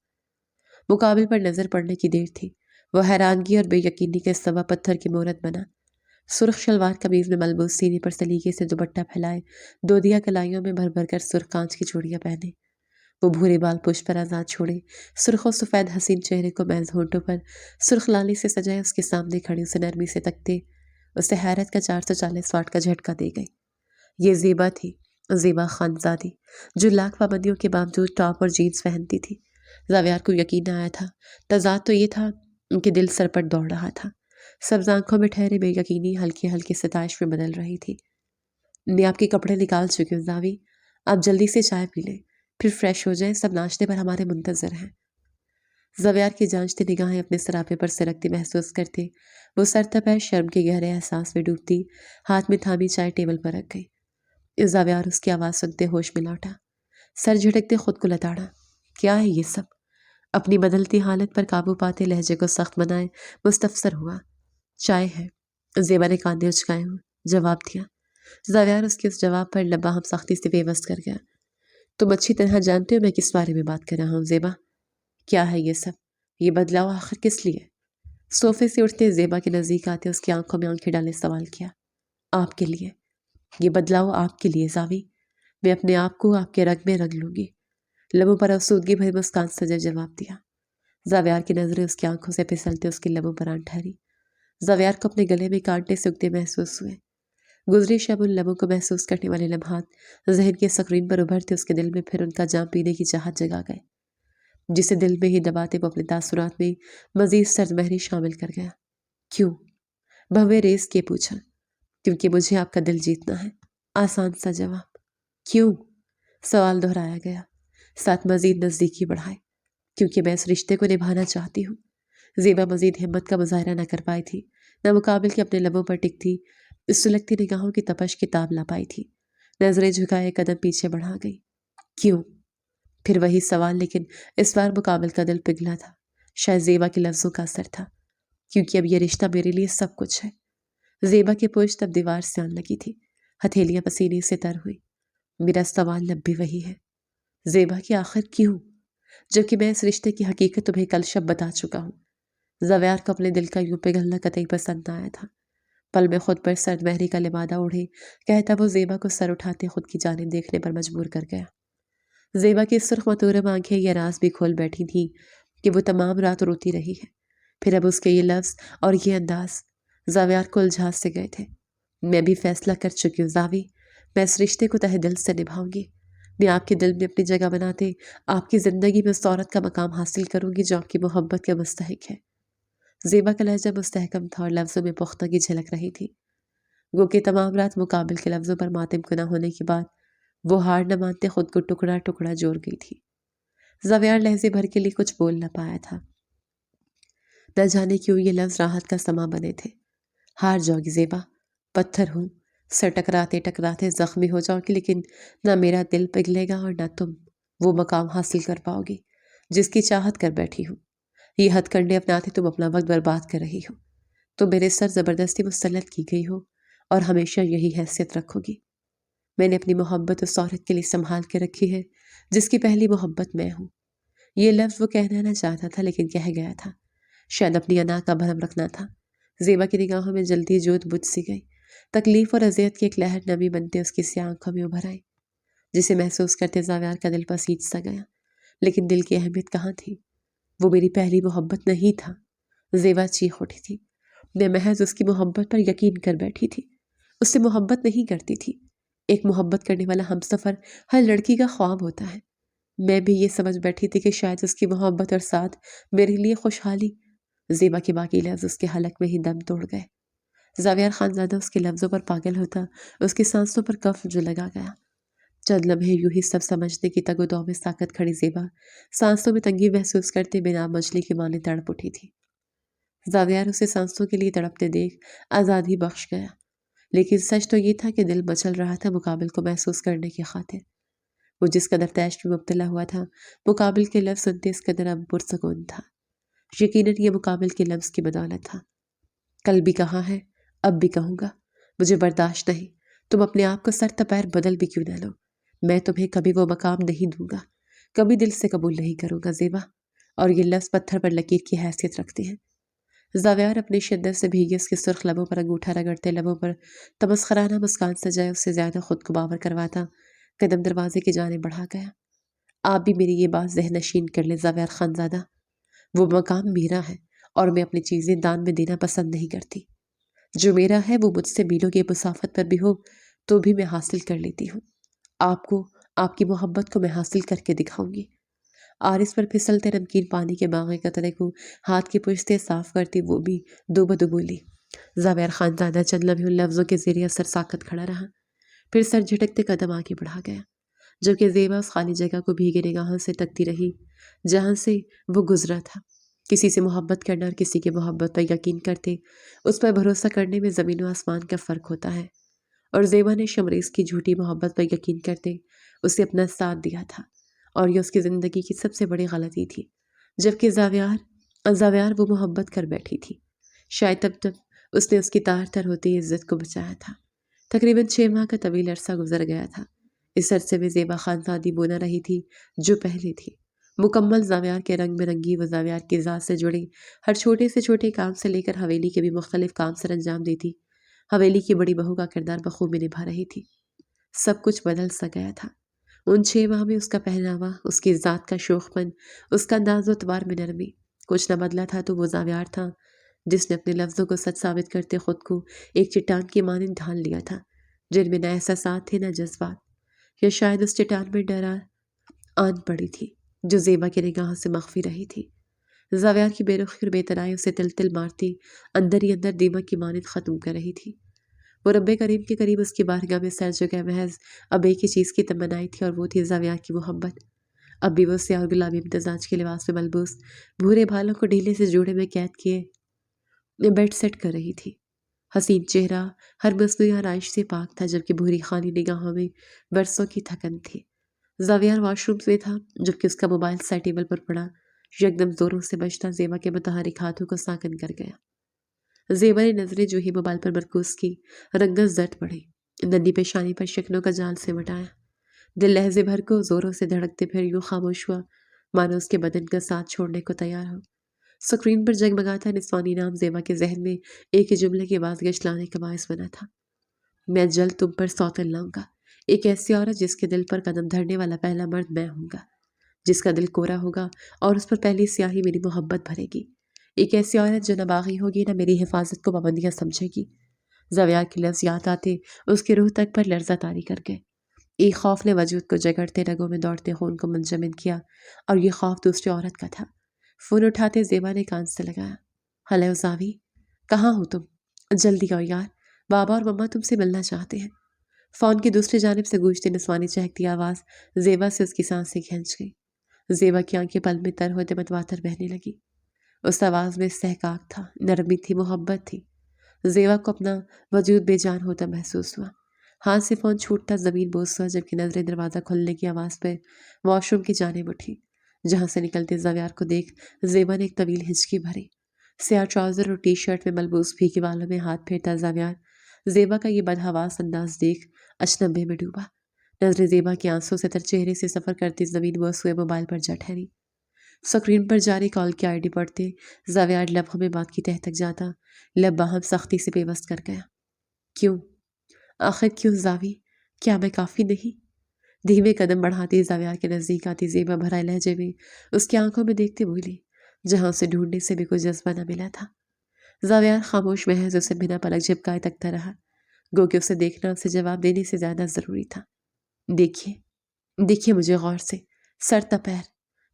Speaker 1: مقابل پر نظر پڑنے کی دیر تھی۔ وہ حیرانگی اور بے یقینی کے سبب پتھر کی مورت بنا۔ سرخ شلوار قمیض میں ملبوس، سینے پر سلیقے سے دوپٹہ پھیلائے، دودیا کلائیوں میں بھر بھر کر سرخ کانچ کی چوڑیاں پہنے، وہ بھورے بال پشت پر آزاد چھوڑے، سرخ و سفید حسین چہرے کو محض ہونٹوں پر سرخ لالی سے سجائے اس کے سامنے کھڑی اسے نرمی سے تکتے اسے حیرت کا 440 واٹ کا جھٹکا دے گئی۔ یہ زیبا تھی، زیبا خانزادی، جو لاکھ پابندیوں کے باوجود ٹاپ اور جینز پہنتی تھی۔ زاویار کو یقین آیا تھا، تضاد تو یہ تھا کہ دل سر پر دوڑ رہا تھا۔ سبز آنکھوں میں ٹھہرے بے یقینی ہلکی ہلکی ستائش میں بدل رہی تھی۔ میں آپ کے کپڑے نکال چکی ہوں زاوی، آپ جلدی سے چائے پی لیں، پھر فریش ہو جائیں، سب ناشتے پر ہمارے منتظر ہیں۔ زاویار کی جانچتی نگاہیں اپنے سراپے پر سرکتی محسوس کرتے وہ سر تپے شرم کے گہرے احساس میں ڈوبتی ہاتھ میں تھامی چائے ٹیبل پر رکھ گئی۔ زاویار اس کی آواز سنتے ہوش میں لوٹا، سر جھٹکتے خود کو لتاڑا۔ کیا ہے یہ سب؟ اپنی بدلتی حالت پر قابو پاتے لہجے کو سخت بنائے مستفسر ہوا۔ چائے ہے، زیبا نے کاندھے اچکائے ہوئے جواب دیا۔ زاویار اس کے اس جواب پر لبا ہم سختی سے بے بس کر گیا۔ تم اچھی طرح جانتے ہو میں کس بارے میں بات کر رہا ہوں زیبا۔ کیا ہے یہ سب؟ یہ بدلاؤ آخر کس لیے؟ صوفے سے اٹھتے زیبا کے نزدیک آتے اس کی آنکھوں میں آنکھیں ڈالے سوال کیا۔ آپ کے لیے، یہ بدلاؤ آپ کے لیے زاوی۔ میں اپنے آپ کو آپ کے رگ میں رنگ لوں گی۔ لبوں پر آسودگی بھری مسکان سے جواب دیا۔ زاویار کی نظریں اس کی آنکھوں سے پھسلتے اس کے لبوں پر آن ٹھہری۔ زاویار کو اپنے گلے میں کانٹے سے اگتے محسوس ہوئے۔ گزری شب ان لبوں کو محسوس کرنے والے لمحات ذہن کے سکرین پر ابھرتے اس کے دل میں پھر ان کا جام پینے کی چاہت جگا گئے، جسے دل میں ہی دباتے وہ اپنے تاثرات میں مزید سرد مہری شامل کر گیا۔ کیوں؟ بہوے ریز کے پوچھا۔ کیونکہ مجھے آپ کا دل جیتنا ہے۔ آسان سا جواب۔ کیوں؟ سوال دہرایا گیا، ساتھ مزید نزدیکی بڑھائے۔ کیونکہ میں اس رشتے کو نبھانا چاہتی ہوں۔ زیبا مزید ہمت کا مظاہرہ نہ کر پائی تھی، نہ مقابل کے اپنے لبوں پر ٹکتی اس سلگتی نگاہوں کی تپش کی تاب لا پائی تھی۔ نظریں جھکائے قدم پیچھے بڑھا گئی۔ کیوں؟ پھر وہی سوال، لیکن اس بار مقابل کا دل پگھلا تھا۔ شاید زیبا کے لفظوں کا اثر تھا۔ کیونکہ اب یہ رشتہ میرے لیے سب کچھ ہے۔ زیبا کی پشت اب دیوار سے آن لگی تھی، ہتھیلیاں پسینے سے تر ہوئی۔ میرا سوال اب بھی وہی ہے زیبا کہ آخر کیوں؟ جبکہ میں اس رشتے کی حقیقت تمہیں کل شب بتا چکا ہوں۔ زاویار کو اپنے دل کا یوں پگھلنا قطعی پسند نہ آیا تھا۔ پل میں خود پر سرد مہری کا لبادہ اڑھے کہتا وہ زیبا کو سر اٹھاتے خود کی جانب دیکھنے پر مجبور کر گیا۔ زیبا کی سرخ متورب آنکھیں یہ راز بھی کھول بیٹھی تھیں کہ وہ تمام رات روتی رہی ہے۔ پھر اب اس کے یہ لفظ اور یہ انداز زاویار کو الجھا سے گئے تھے۔ میں بھی فیصلہ کر چکی ہوں زاوی، میں اس رشتے کو تہہ دل سے نبھاؤں گی۔ میں آپ کے دل میں اپنی جگہ بناتے آپ کی زندگی میں اس عورت کا مقام حاصل کروں گی جو آپ کی محبت کے مستحق ہے۔ زیبا کا لہجہ مستحکم تھا اور لفظوں میں پختگی جھلک رہی تھی۔ گو کہ تمام رات مقابل کے لفظوں پر ماتم کناں ہونے کے بعد وہ ہار نہ مانتے خود کو ٹکڑا ٹکڑا جوڑ گئی تھی۔ زاویار لہجے بھر کے لیے کچھ بول نہ پایا تھا۔ نہ جانے کیوں یہ لفظ راحت کا سما بنے تھے۔ ہار جاؤ گی زیبا، پتھر ہوں، سر ٹکراتے ٹکراتے زخمی ہو جاؤ گی، لیکن نہ میرا دل پگھلے گا اور نہ تم وہ مقام حاصل کر پاؤ گی جس کی چاہت کر بیٹھی ہوں۔ یہ حد کنڈے اپناتے تم اپنا وقت برباد کر رہی ہو۔ تم میرے سر زبردستی مسلط کی گئی ہو اور ہمیشہ یہی حیثیت رکھو گی۔ میں نے اپنی محبت اس عورت کے لیے سنبھال کے رکھی ہے جس کی پہلی محبت میں ہوں۔ یہ لفظ وہ کہنا نہ چاہتا تھا لیکن کہہ گیا تھا۔ شاید اپنی انا کا بھرم رکھنا تھا۔ زیبا کی نگاہوں میں جلتی جوت بجھ سی گئی۔ تکلیف اور اذیت کی ایک لہر نمی بنتے اس کی سیاہ آنکھوں میں ابھر آئی، جسے محسوس کرتے زاویار کا دل پسیج سا گیا۔ لیکن دل کی اہمیت کہاں تھی؟ وہ میری پہلی محبت نہیں تھا۔ زیبا چیخ اٹھی تھی۔ میں محض اس کی محبت پر یقین کر بیٹھی تھی، اس سے محبت نہیں کرتی تھی۔ ایک محبت کرنے والا ہمسفر ہر لڑکی کا خواب ہوتا ہے۔ میں بھی یہ سمجھ بیٹھی تھی کہ شاید اس کی محبت اور ساتھ میرے لیے خوشحالی۔ زیبا کے باقی لفظ اس کے حلق میں ہی دم توڑ گئے۔ زاویار خانزادہ اس کے لفظوں پر پاگل ہوتا، اس کی سانسوں پر کف جو لگا گیا۔ چند لمحے یوں ہی سب سمجھنے کی تگ و دو میں ساکت کھڑی زیبا سانسوں میں تنگی محسوس کرتے بنا مچھلی کی مانے تڑپ اٹھی تھی۔ زاویار اسے سانسوں کے لیے تڑپتے دیکھ آزادی بخش گیا، لیکن سچ تو یہ تھا کہ دل مچل رہا تھا مقابل کو محسوس کرنے کی خاطر۔ وہ جس قدر تیش میں مبتلا ہوا تھا، مقابل کے لفظ سنتے اس قدر اب پرسکون تھا۔ یقیناً یہ مقابل کے لفظ کی بدولت تھا۔ کل بھی کہا ہے، اب بھی کہوں گا، مجھے برداشت نہیں۔ تم اپنے آپ کو سر تپیر بدل بھی کیوں نہ لو، میں تمہیں کبھی وہ مقام نہیں دوں گا، کبھی دل سے قبول نہیں کروں گا زیبا۔ اور یہ لفظ پتھر پر لکیر کی حیثیت رکھتے ہیں۔ زاویار اپنی شدت سے بھیگی اس کے سرخ لبوں پر انگوٹھا رگڑتے لبوں پر تمسخرانہ مسکان سجائے اس سے زیادہ خود کو باور کرواتا قدم دروازے کی جانب بڑھا گیا۔ آپ بھی میری یہ بات ذہن نشین کر لیں زاویار خانزادہ، وہ مقام میرا ہے اور میں اپنی چیزیں دان میں دینا پسند نہیں کرتی۔ جو میرا ہے وہ مجھ سے میلوں کی مسافت پر بھی ہو تو بھی میں حاصل کر لیتی ہوں۔ آپ کو، آپ کی محبت کو میں حاصل کر کے دکھاؤں گی۔ آرس پر پھسلتے نمکین پانی کے باغی قطرے کو ہاتھ کی پشتے صاف کرتی وہ بھی دو بدو بولی۔ زاویار خانزادہ چند لمحے ان لفظوں کے زیر اثر ساکت کھڑا رہا، پھر سر جھٹکتے قدم آگے بڑھا گیا، جبکہ زیبا اس خالی جگہ کو بھیگے نگاہوں سے تکتی رہی جہاں سے وہ گزرا تھا۔ کسی سے محبت کرنا اور کسی کے محبت پر یقین کرتے، اس پر بھروسہ کرنے میں زمین و آسمان کا فرق ہوتا ہے، اور زیبا نے شمریز کی جھوٹی محبت پر یقین کرتے اسے اپنا ساتھ دیا تھا، اور یہ اس کی زندگی کی سب سے بڑی غلطی تھی۔ جبکہ زاویار وہ محبت کر بیٹھی تھی، شاید تب اس نے اس کی تار تر ہوتی عزت کو بچایا تھا۔ تقریباً 6 ماہ کا طویل عرصہ گزر گیا تھا۔ اس عرصے میں زیبا خانزادی وہ نہ رہی تھی جو پہلے تھی۔ مکمل زاویار کے رنگ برنگی وہ زاویار کی ذات سے جڑی ہر چھوٹے سے چھوٹے کام سے لے کر حویلی کے بھی مختلف کام سر انجام دیتی، حویلی کی بڑی بہو کا کردار بخوبی نبھا رہی تھی۔ سب کچھ بدل سا گیا تھا۔ ان 6 ماہ میں اس کا پہناوا، اس کی ذات کا شوخ پن، اس کا انداز و تبار میں نرمی، کچھ نہ بدلا تھا تو وہ زاویار تھا جس نے اپنے لفظوں کو سچ ثابت کرتے خود کو ایک چٹان کی مانند ڈھال لیا تھا، جن میں نہ احساسات تھے نہ جذبات، یا شاید اس چٹان میں ڈرا آن پڑی تھی جو زیبا کی نگاہوں سے مخفی رہی تھی۔ زاویار کی بے رخی اور بے تنائی اسے تل تل مارتی اندر ہی اندر دیمک کی مانند ختم کر رہی تھی۔ وہ رب کریم کے قریب اس کی بارگاہ میں سر جھکے محض اب ایک ہی چیز کی تمنائی تھی، اور وہ تھی زاویار کی محبت۔ اب بھی وہ سیاہ اور گلابی امتزاج کے لباس میں ملبوس بھورے بالوں کو ڈھیلے سے جوڑے میں قید کیے بیڈ سیٹ کر رہی تھی۔ حسین چہرہ ہر مصنوعی آرائش سے پاک تھا، جبکہ بھوری خالی نگاہوں میں برسوں کی تھکن تھی۔ زاویار واش روم میں تھا، جبکہ اس کا موبائل سائے ٹیبل پر پڑا یکدم زوروں سے بجتا زیبا کے متحرک ہاتھوں کو ساکن کر گیا۔ زیبا نے نظریں جو ہی موبائل پر مرکوز کی، رنگت زرد پڑی، ننھی پیشانی پر شکنوں کا جال سمٹایا۔ دل لہجے بھر کو زوروں سے دھڑکتے پھر یوں خاموش ہوا مانو اس کے بدن کا ساتھ چھوڑنے کو تیار ہو۔ سکرین پر جگمگاتا نسوانی نام زیبا کے ذہن میں ایک ہی جملے کی بازگشت لانے کا باعث بنا تھا، میں جلد تم پر سوتن لاؤں گا، ایک ایسی عورت جس کے دل پر قدم دھرنے والا پہلا مرد میں ہوں گا، جس کا دل کورا ہوگا اور اس پر پہلی سیاہی میری محبت بھرے گی، ایک ایسی عورت جو نہ باغی ہوگی نہ میری حفاظت کو پابندیاں سمجھے گی۔ زاویار کے لفظ یاد آتے اس کے روح تک پر لرزہ طاری کر گئے۔ ایک خوف نے وجود کو جگڑتے رگوں میں دوڑتے خون کو منجمد کیا، اور یہ خوف دوسری عورت کا تھا۔ فون اٹھاتے زیبا نے کان سے لگایا۔ ہلو زاوی، کہاں ہو تم؟ جلدی آؤ یار، بابا اور مما تم سے ملنا چاہتے ہیں۔ فون کی دوسری جانب سے گونجتی نسوانی چہکتی آواز زیبا سے اس کی سانسیں کھینچ گئی۔ زیبا کی آنکھیں پل میں تر ہوتے متواتر بہنے لگی۔ اس آواز میں استحقاق تھا، نرمی تھی، محبت تھی۔ زیبا کو اپنا وجود بے جان ہوتا محسوس ہوا۔ ہاتھ سے فون چھوٹتا زمین بوس ہوا، جبکہ نظریں دروازہ کھلنے کی آواز پہ واش روم کی جانب اٹھی، جہاں سے نکلتے زاویار کو دیکھ زیبا نے ایک طویل ہچکی بھری۔ سیاہ ٹراؤزر اور ٹی شرٹ میں ملبوس بھیگے بالوں میں ہاتھ پھیرتا زاویار زیبا کا یہ بدحواس انداز دیکھ اچنبے میں ڈوبا۔ نظریں زیبا کی آنسوں سے تر چہرے سے سفر کرتی زمین بوس ہوئے موبائل پر جا ٹھہری۔ اسکرین پر جاری کال کی آئی ڈی پڑھتے زاویار لمحوں میں بات کی تہ تک جاتا، لب باہم سختی سے پیوست کر گیا۔ کیوں؟ آخر کیوں زاوی؟ کیا میں کافی نہیں؟ دھیمے قدم بڑھاتی زاویار کے نزدیک آتی زیبا بھرائے لہجے میں اس کی آنکھوں میں دیکھتے بولی، جہاں اسے ڈھونڈنے سے بھی کوئی جذبہ نہ ملا تھا۔ زاویار خاموش محض اسے بنا پلک جھپکائے تکتا رہا، گو کہ اسے دیکھنا اسے جواب دینے سے زیادہ ضروری تھا۔ دیکھیے مجھے غور سے، سر تا پیر،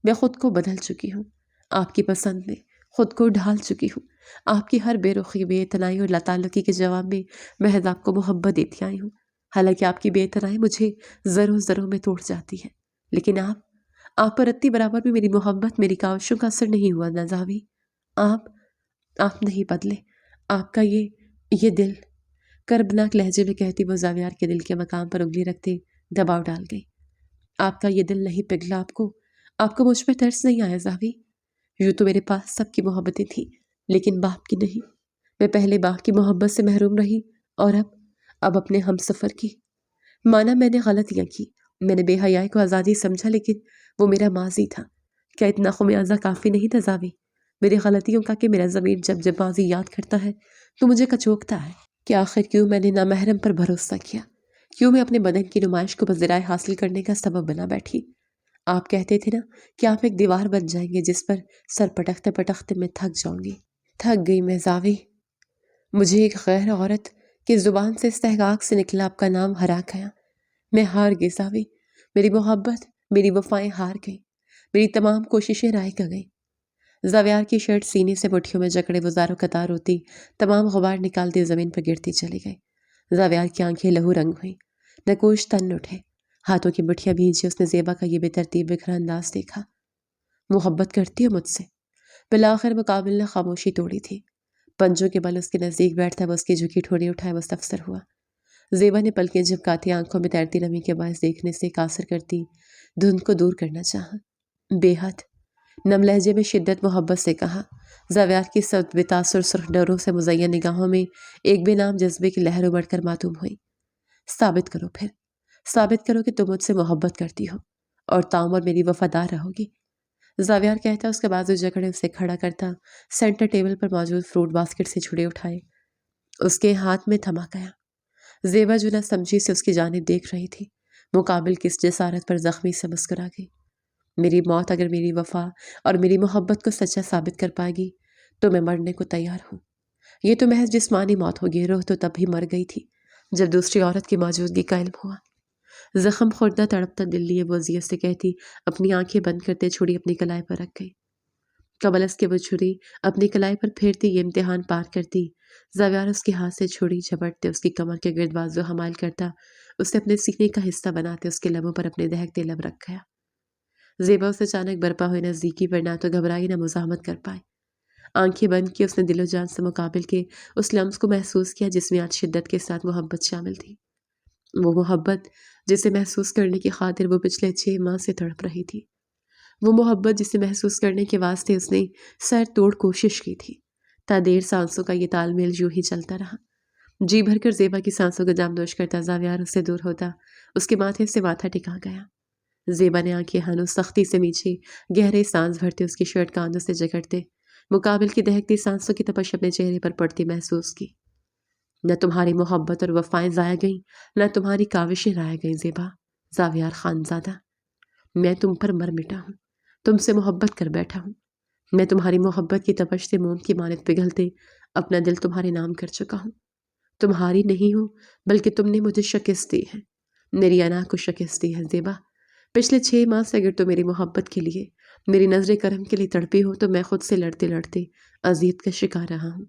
Speaker 1: میں خود کو بدل چکی ہوں، آپ کی پسند میں خود کو ڈھال چکی ہوں۔ آپ کی ہر بے رخی، بے اعتنائی اور لاتعلقی کے جواب میں محض آپ کو محبت دیتی آئی ہوں۔ حالانکہ آپ کی بے اعتنائی مجھے ذروں میں توڑ جاتی ہے، لیکن آپ پر رتی برابر بھی میری محبت، میری کاوشوں کا اثر نہیں ہوا نہ زاوی۔ آپ نہیں بدلے، آپ کا یہ دل، کربناک لہجے میں کہتی وہ زاویار کے دل کے مقام پر انگلی رکھتے دباؤ ڈال گئی۔ آپ کا یہ دل نہیں پگھلا، آپ کو مجھ پہ ترس نہیں آیا زاوی؟ یوں تو میرے پاس سب کی محبتیں تھیں، لیکن باپ کی نہیں۔ میں پہلے باپ کی محبت سے محروم رہی، اور اب اپنے ہم سفر کی۔ مانا میں نے غلطیاں کی، میں نے بے حیائی کو آزادی سمجھا، لیکن وہ میرا ماضی تھا۔ کیا اتنا خمیازہ کافی نہیں تھا زاوی؟ میری غلطیوں کا کہ میرا ضمیر جب ماضی یاد کرتا ہے تو مجھے کچوکتا ہے کہ آخر کیوں میں نے نامحرم پر بھروسہ کیا؟ کیوں میں اپنے بدن کی نمائش کو بذرائع حاصل کرنے کا سبب بنا بیٹھی؟ آپ کہتے تھے نا کہ آپ ایک دیوار بن جائیں گے جس پر سر پٹکتے پٹکتے میں تھک جاؤں گی۔ تھک گئی میں زاوی۔ مجھے ایک غیر عورت کی زبان سے استحقاق سے نکلا آپ کا نام ہرا گیا۔ میں ہار گئی زاوی، میری محبت، میری وفائیں ہار گئی، میری تمام کوششیں رائے گا گئی۔ زاویار کی شرٹ سینے سے مٹھیوں میں جکڑے وزاروں قطار ہوتی تمام غبار نکالتی زمین پر گرتی چلی گئی۔ زاویار کی آنکھیں لہو رنگ ہوئیں، نقوش تن اٹھے، ہاتھوں کی مٹھیاں بھینچی۔ اس نے زیبا کا یہ بے ترتیب بکھرا انداز دیکھا۔ محبت کرتی ہو مجھ سے؟ بالآخر مقابل نے خاموشی توڑی تھی۔ پنجوں کے بل اس کے نزدیک بیٹھتا وہ اس کی جھکی ٹھوڑی اٹھائے مستفسر ہوا۔ زیبا نے پلکیں جھپکاتی آنکھوں میں تیرتی نمی کے باعث دیکھنے سے قاصر کرتی دھند کو دور کرنا چاہا۔ بے حد نم لہجے میں شدت محبت سے کہا۔ زاویار کی سخت بتاثر سرخ ڈوروں سے مزین نگاہوں میں ایک بے نام جذبے کی لہر ابھر کر معدوم ہوئی۔ ثابت کرو کہ تم مجھ سے محبت کرتی ہو اور تعمر میری وفادار رہو گی۔ زاویار کہتا اس کے بازو جکڑے اسے کھڑا کرتا سینٹر ٹیبل پر موجود فروٹ باسکٹ سے چھڑے اٹھائے اس کے ہاتھ میں تھما گیا۔ زیبا جو نہ سمجھی سے اس کی جانب دیکھ رہی تھی، مقابل کس جسارت پر زخمی سے مسکرا گئی۔ میری موت اگر میری وفا اور میری محبت کو سچا ثابت کر پائے گی تو میں مرنے کو تیار ہوں۔ یہ تو محض جسمانی موت ہوگی، روح تو تب ہی مر گئی تھی جب دوسری عورت کی موجودگی کا علم ہوا۔ زخم خوردہ تڑپتا دل لیے وہ اذیت سے کہتی اپنی آنکھیں بند کرتے چھری اپنی کلائی پر رکھ گئی۔ قبل اس کے وہ چھری اپنی کلائی پر پھیرتی یہ امتحان پار کرتی، زاویار اس کے ہاتھ سے چھری جھپٹتے اس کی کمر کے گرد بازو حمائل کرتا، اسے اپنے سینے کا حصہ بناتے اس کے لبوں پر اپنے دہکتے لب رکھ گیا۔ زیبا اس اچانک برپا ہوئے نزدیکی پر نہ تو گھبرائی نہ مزاحمت کر پائے۔ آنکھیں بند کی اس نے دل و جان سے مقابل کے اس لمس کو محسوس کیا جس میں آج شدت کے ساتھ محبت شامل تھی۔ وہ محبت جسے محسوس کرنے کی خاطر وہ پچھلے 6 ماہ سے تڑپ رہی تھی۔ وہ محبت جسے محسوس کرنے کے واسطے اس نے سر توڑ کوشش کی تھی۔ تا دیر سانسوں کا یہ تال میل یوں ہی چلتا رہا۔ جی بھر کر زیبا کی سانسوں کو جامدوش کرتا زاویار اس سے دور ہوتا اس کے ماتھے سے ماتھا ٹکا گیا۔ زیبا نے آنکھیں ہنوز سختی سے میچھی، گہرے سانس بھرتے اس کی شرٹ کاندھوں سے جکڑتے مقابل کی دہکتی سانسوں کی تپش اپنے چہرے پر پڑتی محسوس کی۔ نہ تمہاری محبت اور وفائیں ضائع گئیں، نہ تمہاری کاوشیں رائے گئیں زیبا۔ زاویار خانزادہ، میں تم پر مر مٹا ہوں، تم سے محبت کر بیٹھا ہوں۔ میں تمہاری محبت کی تپش سے موم کی مانند پگھلتے اپنا دل تمہارے نام کر چکا ہوں۔ تمہاری نہیں ہوں بلکہ تم نے مجھے شکست دی ہے، میری انا کو شکست دی ہے زیبا۔ پچھلے 6 ماہ سے اگر تم میری محبت کے لیے، میری نظر کرم کے لیے تڑپی ہو تو میں خود سے لڑتے لڑتے اذیت کا شکار رہا ہوں۔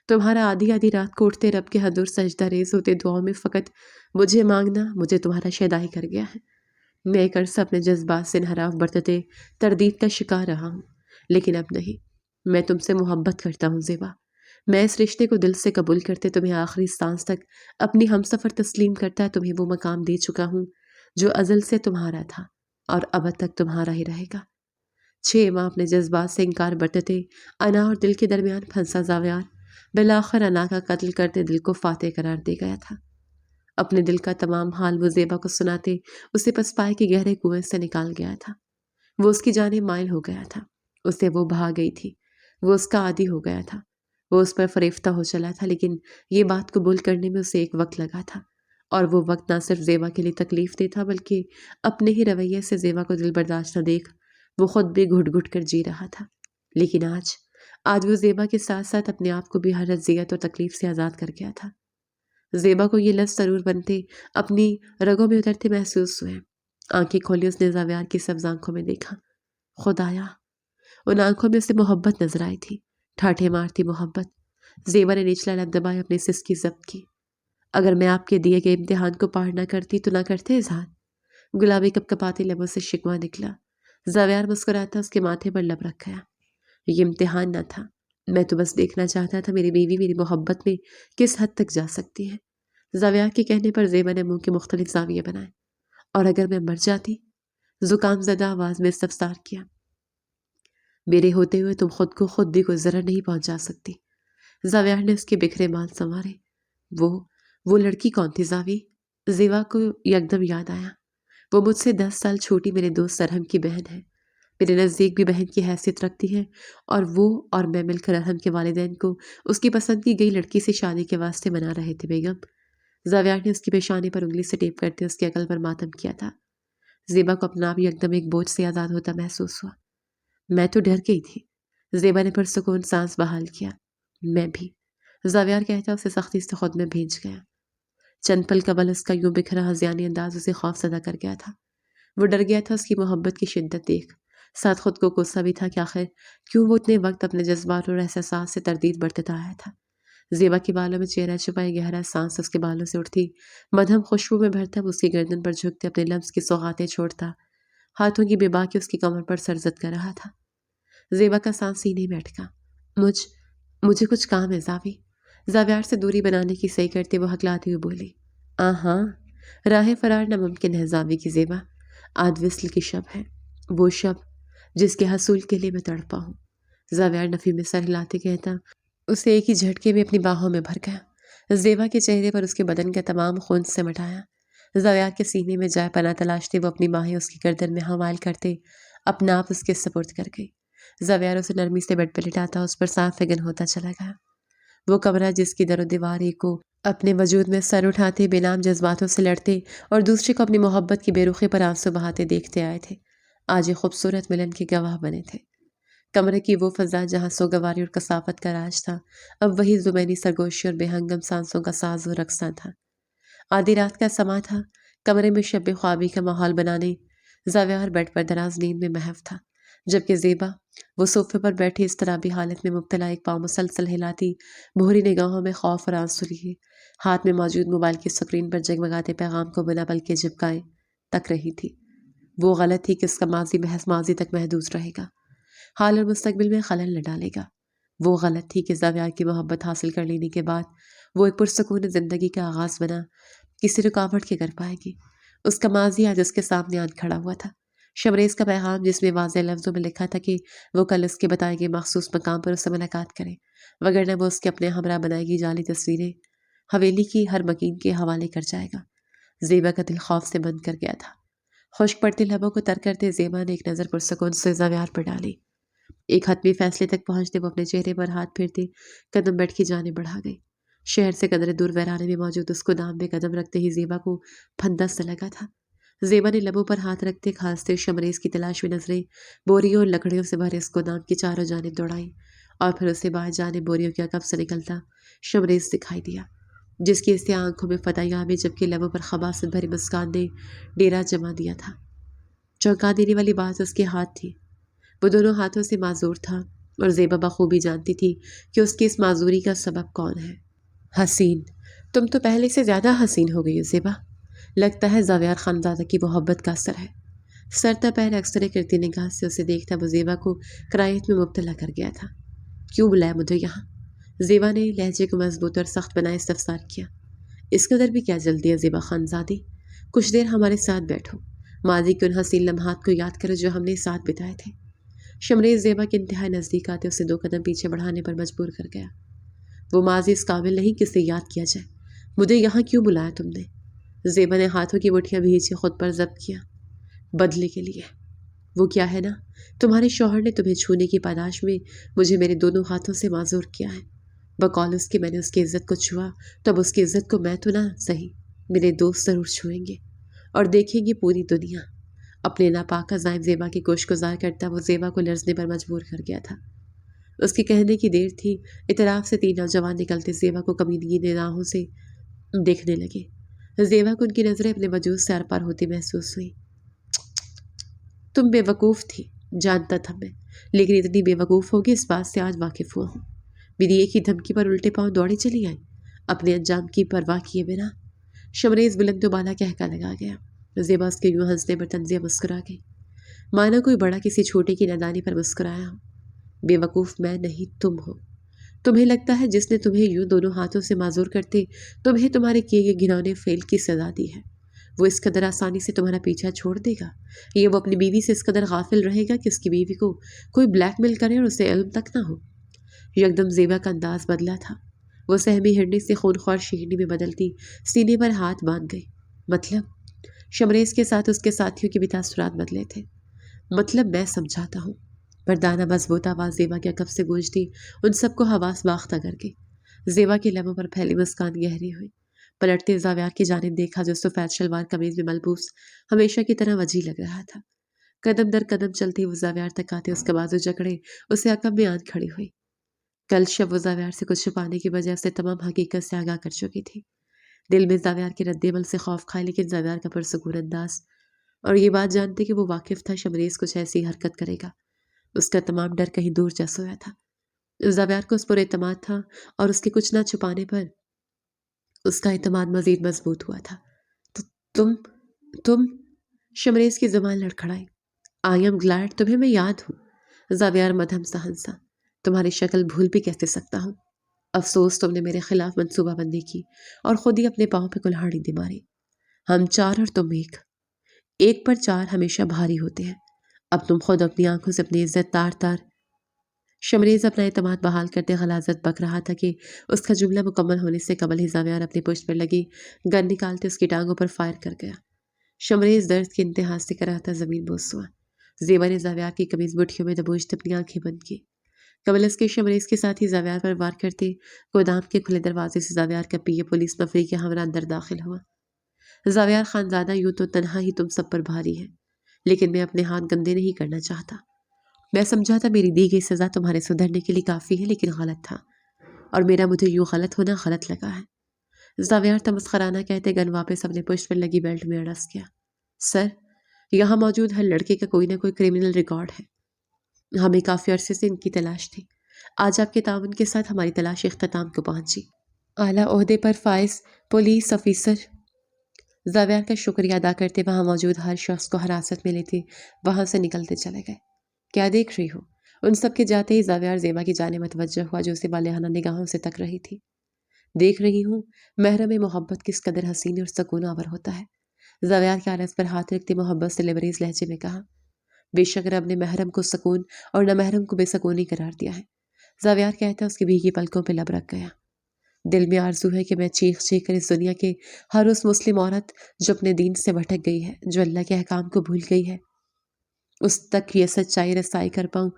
Speaker 1: تمہارا آدھی آدھی رات کو اٹھتے رب کے حضور سجدہ ریز ہوتے دعاؤں میں فقط مجھے مانگنا مجھے تمہارا شیدائی کر گیا ہے۔ میں ایک عرصہ اپنے جذبات سے انحراف برتتے تردید کا شکار رہا ہوں، لیکن اب نہیں۔ میں تم سے محبت کرتا ہوں زیبا۔ میں اس رشتے کو دل سے قبول کرتے تمہیں آخری سانس تک اپنی ہمسفر تسلیم کرتا تمہیں وہ مقام دے چکا ہوں جو ازل سے تمہارا تھا اور ابد تک تمہارا ہی رہے گا۔ 6 ماہ اپنے جذبات سے انکار برتتے انا اور دل کے درمیان پھنسا زاویار بالآخر انا کا قتل کرتے دل کو فاتح قرار دے گیا تھا۔ اپنے دل کا تمام حال وہ زیبا کو سناتے اسے پسپائے کے گہرے کنویں سے نکال گیا تھا۔ وہ اس کی جانب مائل ہو گیا تھا۔ اسے وہ بھا گئی تھی، وہ اس کا عادی ہو گیا تھا، وہ اس پر فریفتہ ہو چلا تھا، لیکن یہ بات قبول کرنے میں اسے ایک وقت لگا تھا، اور وہ وقت نہ صرف زیبا کے لیے تکلیف دہ تھا بلکہ اپنے ہی رویے سے زیبا کو دل برداشت نہ دیکھ وہ خود بھی گھٹ گھٹ کر جی رہا تھا۔ لیکن آج وہ زیبا کے ساتھ ساتھ اپنے آپ کو بھی ہر اذیت اور تکلیف سے آزاد کر گیا تھا۔ زیبا کو یہ لفظ ضرور بنتے اپنی رگوں میں اترتے محسوس ہوئے۔ آنکھیں کھولی اس نے زاویار کی سبز آنکھوں میں دیکھا۔ خدایا، ان آنکھوں میں اسے محبت نظر آئی تھی، ٹھاٹھے مارتی محبت۔ زیبا نے نچلا لب دبائے اپنی سسکی ضبط کی۔ اگر میں آپ کے دیے گئے امتحان کو پار نہ کرتی تو نہ کرتے اظہار؟ گلابی کپ کپاتے لبوں سے شکوہ نکلا۔ زاویار مسکراتا اس کے ماتھے پر لب رکھ گیا۔ یہ امتحان نہ تھا، میں تو بس دیکھنا چاہتا تھا میری بیوی میری محبت میں کس حد تک جا سکتی ہے۔ زاویار کے کہنے پر زیبا نے منہ کے مختلف زاویے بنائے۔ اور اگر میں مر جاتی؟ زکام زدہ آواز میں استفسار کیا۔ میرے ہوتے ہوئے تم خود کو خود بھی کوئی ضرر نہیں پہنچا سکتی۔ زاویار نے اس کے بکھرے بال سنوارے۔ وہ لڑکی کون تھی زاوی؟ زیبا کو یکدم یاد آیا۔ وہ مجھ سے 10 سال چھوٹی میرے دوست ارحم کی بہن ہے، میرے نزدیک بھی بہن کی حیثیت رکھتی ہے، اور وہ اور میں مل کر ارحم کے والدین کو اس کی پسند کی گئی لڑکی سے شادی کے واسطے منا رہے تھے بیگم۔ زاویار نے اس کی پیشانی پر انگلی سے ٹیپ کرتے اس کے عقل پر ماتم کیا تھا۔ زیبا کو اپنا آپ یکدم ایک بوجھ سے آزاد ہوتا محسوس ہوا۔ میں تو ڈر گئی تھی۔ زیبا نے پرسکون سانس بحال کیا۔ میں بھی، زاویار کہتا اسے سختی سے خود میں بھیج گیا۔ چند پل قبل اس کا یوں بکھرا ہذیانی انداز اسے خوف زدہ کر گیا تھا۔ وہ ڈر گیا تھا اس کی محبت کی شدت دیکھ، ساتھ خود کو غصہ بھی تھا کہ آخر کیوں وہ اتنے وقت اپنے جذبات اور احساسات سے تردید برتتا آیا تھا۔ زیبا کے بالوں میں چہرہ چھپائے گہرا سانس اس کے بالوں سے اٹھتی مدھم خوشبو میں بھرتا وہ اس کی گردن پر جھکتے اپنے لمس کی سوغاتیں چھوڑتا، ہاتھوں کی بے باکی اس کی کمر پر سرزد کر رہا تھا۔ زیبا کا سانس سینے میں اٹکا۔ مجھے کچھ کام ہے زاوی۔ زاویار سے دوری بنانے کی صحیح کرتے وہ ہکلاتی ہوئے بولی۔ ہاں، راہ فرار ناممکن ہے زاوی کی زیبا۔ آج وصل کی شب ہے، وہ شب جس کے حصول کے لیے میں تڑپا ہوں۔ زاویار نفی میں سر ہلاتے کہتا اسے ایک ہی جھٹکے میں اپنی باہوں میں بھر گیا۔ زیبا کے چہرے پر اس کے بدن کا تمام خون سمٹ آیا۔ زاویار کے سینے میں جائے پناہ تلاشتے وہ اپنی باہیں اس کی گردن میں حوال کرتے اپنا آپ اس کے سپرد کر گئی۔ زاویار اسے نرمی سے بیڈ پہ لٹاتا اس پر صاف فگن ہوتا چلا گیا۔ وہ کمرہ جس کی در و دیوار ایک کو اپنے وجود میں سر اٹھاتے بے نام جذباتوں سے لڑتے اور دوسرے کو اپنی محبت کی بے رخی پر آنسو بہاتے دیکھتے آئے تھے، آج یہ خوبصورت ملن کے گواہ بنے تھے۔ کمرے کی وہ فضا جہاں سوگواری اور کثافت کا راج تھا، اب وہی زمینی سرگوشی اور بے ہنگم سانسوں کا ساز و رقصاں تھا۔ آدھی رات کا سما تھا، کمرے میں شب خوابی کا ماحول بنانے زاویار بیڈ پر دراز نیند میں محو تھا، جبکہ زیبا وہ صوفے پر بیٹھی اضطرابی حالت میں مبتلا ایک پاؤں مسلسل ہلاتی بھوری نگاہوں میں خوف اور آنسو لیے ہاتھ میں موجود موبائل کی سکرین پر جگمگاتے پیغام کو بنا بل کے جھپکائے تک رہی تھی۔ وہ غلط تھی کہ اس کا ماضی محض ماضی تک محدود رہے گا، حال اور مستقبل میں خلل نہ ڈالے گا۔ وہ غلط تھی کہ زاویار کی محبت حاصل کر لینے کے بعد وہ ایک پرسکون زندگی کا آغاز بنا کسی رکاوٹ کے کر پائے گی۔ اس کا ماضی آج اس کے سامنے آن کھڑا ہوا تھا، شمریز کا پیغام جس میں واضح لفظوں میں لکھا تھا کہ وہ کل اس کے بتائے گئے مخصوص مقام پر اس سے ملاقات کرے، وگرنہ وہ اس کے اپنے ہمراہ بنائی گی جعلی تصویریں حویلی کی ہر مکین کے حوالے کر جائے گا۔ زیبا کا دل خوف سے بند کر گیا تھا۔ خشک پڑتے لبوں کو تر کرتے زیبا نے ایک نظر پرسکون سے زاویار پر ڈالی۔ ایک حتمی فیصلے تک پہنچتے وہ اپنے چہرے پر ہاتھ پھیرتے قدم بیٹھ کی جانب بڑھا گئی۔ شہر سے قدرے دور ویرانے میں موجود اس گودام میں قدم رکھتے ہی زیبا کو پھندا سا لگا تھا۔ زیبا نے لبوں پر ہاتھ رکھتے کھانستے شمریز کی تلاش میں نظریں بوریوں اور لکڑیوں سے بھرے اس گودام کی چاروں جانب دوڑائیں، اور پھر اسے بائیں جانب بوریوں کے عقب سے نکلتا شمریز دکھائی دیا، جس کی سیاہ آنکھوں میں فتحیابی جبکہ لبوں پر خباثت بھری مسکان نے ڈیرا جما دیا تھا۔ چونکا دینے والی بات اس کے ہاتھ تھی، وہ دونوں ہاتھوں سے معذور تھا، اور زیبا بخوبی جانتی تھی کہ اس کی اس معذوری کا سبب کون ہے۔ حسین، تم تو پہلے سے زیادہ حسین ہو گئی ہو زیبا، لگتا ہے زاویار خانزادہ کی محبت کا اثر ہے۔ سرتا پیر اکثر کرتی نگاہ سے اسے دیکھتا وہ زیبا کو کرائیت میں مبتلا کر گیا تھا۔ کیوں بلایا مجھے یہاں؟ زیبا نے لہجے کو مضبوط اور سخت بنائے استفسار کیا۔ اس قدر بھی کیا جلدی ہے زیبا خانزادی؟ کچھ دیر ہمارے ساتھ بیٹھو، ماضی کے ان حسین لمحات کو یاد کرو جو ہم نے ساتھ بتائے تھے۔ شمریز زیبا کے انتہائی نزدیک آتے اسے 2 قدم پیچھے بڑھانے پر مجبور کر گیا۔ وہ ماضی اس قابل نہیں کہ اسے یاد کیا جائے، مجھے یہاں کیوں بلایا تم نے؟ زیبا نے ہاتھوں کی مٹھیاں بھیجی خود پر ضبط کیا۔ بدلے کے لیے۔ وہ کیا ہے نا تمہارے شوہر نے تمہیں چھونے کی پاداش میں مجھے میرے دونوں ہاتھوں سے معذور کیا ہے۔ بقول اس کے میں نے اس کی عزت کو چھوا تو اب اس کی عزت کو میں تو نہ صحیح میرے دوست ضرور چھوئیں گے اور دیکھیں گے پوری دنیا۔ اپنے ناپاک عزائم زیبا کی گوش گزار کرتا وہ زیبا کو لرزنے پر مجبور کر گیا تھا۔ اس کے کہنے کی دیر تھی، اطراف سے 3 نوجوان نکلتے زیبا کو کمینی نگاہوں سے دیکھنے لگے۔ زیبا کو ان کی نظریں اپنے وجود سے آر پار ہوتی محسوس ہوئی۔ تم بے وقوف تھی، جانتا تھا میں، لیکن اتنی بے وقوف ہوگی اس بات سے آج واقف ہوا ہوں۔ میری ایک ہی دھمکی پر الٹے پاؤں دوڑی چلی آئی، اپنے انجام کی پرواہ کیے بنا۔ شمریز بلند و بالا کہکا لگا گیا۔ زیبا اس کے یوں ہنسنے پر تنزیہ مسکرا گئی، مانا کوئی بڑا کسی چھوٹے کی نادانی پر مسکرایا ہو۔ بے وقوف میں نہیں تم ہو۔ تمہیں لگتا ہے جس نے تمہیں یوں دونوں ہاتھوں سے معذور کرتے تمہیں تمہارے کیے گئے گھنونے فعل کی سزا دی ہے، وہ اس قدر آسانی سے تمہارا پیچھا چھوڑ دے گا؟ یہ وہ اپنی بیوی سے اس قدر غافل رہے گا کہ اس کی بیوی کو کوئی بلیک میل کرے اور اسے علم تک نہ ہو؟ یکدم زیبا کا انداز بدلا تھا، وہ سہمی ہرنی سے خونخوار شیرنی میں بدلتی سینے پر ہاتھ باندھ گئی۔ مطلب؟ شمریز کے ساتھ اس کے ساتھیوں کے بھی تاثرات بدلے تھے۔ مطلب میں سمجھاتا ہوں۔ مردانہ مضبوط آواز زیبا کے عقب سے گونجتی ان سب کو حواس باختہ کر گئی۔ زیبا کے لبوں پر پھیلی مسکان گہری ہوئی۔ پلٹتے زاویار کی جانب دیکھا جو سفید شلوار قمیض میں ملبوس ہمیشہ کی طرح وجیح لگ رہا تھا۔ قدم در قدم چلتی وہ زاویار تک آتے اس کا بازو جکڑے اسے عقب میں آن کھڑی ہوئی۔ کل شب وہ زاویار سے کچھ چھپانے کی وجہ سے تمام حقیقت سے آگاہ کر چکی تھی۔ دل میں زاویار کے رد عمل سے خوف کھائے، لیکن زاویار کا پرسکون انداز اور یہ بات جانتے کہ وہ واقف تھا شمریز کچھ ایسی حرکت کرے گا، اس کا تمام ڈر کہیں دور جا سویا تھا۔ زاویار کو اس پر اعتماد تھا اور اس کے کچھ نہ چھپانے پر اس کا اعتماد مزید مضبوط ہوا تھا۔ تم شمریز کی زبان لڑکھڑائی۔ آئی ایم گلیڈ تمہیں میں یاد ہوں۔ زاویار مدھم سا ہنسا، تمہاری شکل بھول بھی کیسے سکتا ہوں؟ افسوس تم نے میرے خلاف منصوبہ بندی کی اور خود ہی اپنے پاؤں پہ کلہاڑی دے ماری۔ ہم 4 اور تم 1 پر 4 ہمیشہ بھاری ہوتے ہیں۔ اب تم خود اپنی آنکھوں سے اپنی عزت تار شمریز اپنا اعتماد بحال کرتے غلاظت بک رہا تھا کہ اس کا جملہ مکمل ہونے سے قبل ہی زاویار اپنی پشت پر لگی گن نکالتے اس کی ٹانگوں پر فائر کر گیا۔ شمریز درد کی انتہا سے کراہتا زمین بوس ہوا۔ زیبا نے زاویار کی قمیض مٹھیوں میں دبوچتے اپنی آنکھیں بند کی۔ قبل اس کے شمریز کے ساتھ ہی زاویار پر وار کرتے گودام کے کھلے دروازے سے زاویار کا پی اے پولیس نفری کے ہمراہ اندر داخل ہوا۔ زاویار خانزادہ یوں تو تنہا ہی تم سب پر بھاری ہے، لیکن میں اپنے ہاتھ گندے نہیں کرنا چاہتا۔ میں سمجھا تھا میری دی گئی سزا تمہارے سدھرنے کے لیے کافی ہے، لیکن غلط تھا، اور میرا مجھے یوں غلط ہونا غلط لگا ہے۔ زاویار تمسخرانہ کہتے گن واپس اپنے پشت پر لگی بیلٹ میں اڑس گیا۔ سر، یہاں موجود ہر لڑکے کا کوئی نہ کوئی کریمنل ریکارڈ ہے، ہمیں کافی عرصے سے ان کی تلاش تھی۔ آج آپ کے تعاون کے ساتھ ہماری تلاش اختتام کو پہنچی۔ اعلیٰ عہدے پر فائز پولیس آفیسر زاویار کا شکریہ ادا کرتے وہاں موجود ہر شخص کو حراست میں لیتے وہاں سے نکلتے چلے گئے۔ کیا دیکھ رہی ہو؟ ان سب کے جاتے ہی زاویار زیبا کی جانب متوجہ ہوا جو اسے بالہانہ نگاہوں سے تک رہی تھی۔ دیکھ رہی ہوں محرم محبت کس قدر حسین اور سکون آور ہوتا ہے، زاویار کے عارض پر ہاتھ رکھتے محبت سے لبریز لہجے میں کہا۔ بے شک رب نے محرم کو سکون اور نہ محرم کو بے سکونی قرار دیا ہے، زاویار کہتا اس کی بھیگی پلکوں پہ لب رکھ گیا۔ دل میں آرزو ہے کہ میں چیخ چیخ کر اس دنیا کے ہر اس مسلم عورت جو اپنے دین سے بھٹک گئی ہے، جو اللہ کے احکام کو بھول گئی ہے، اس تک یہ سچائی رسائی کر پاؤں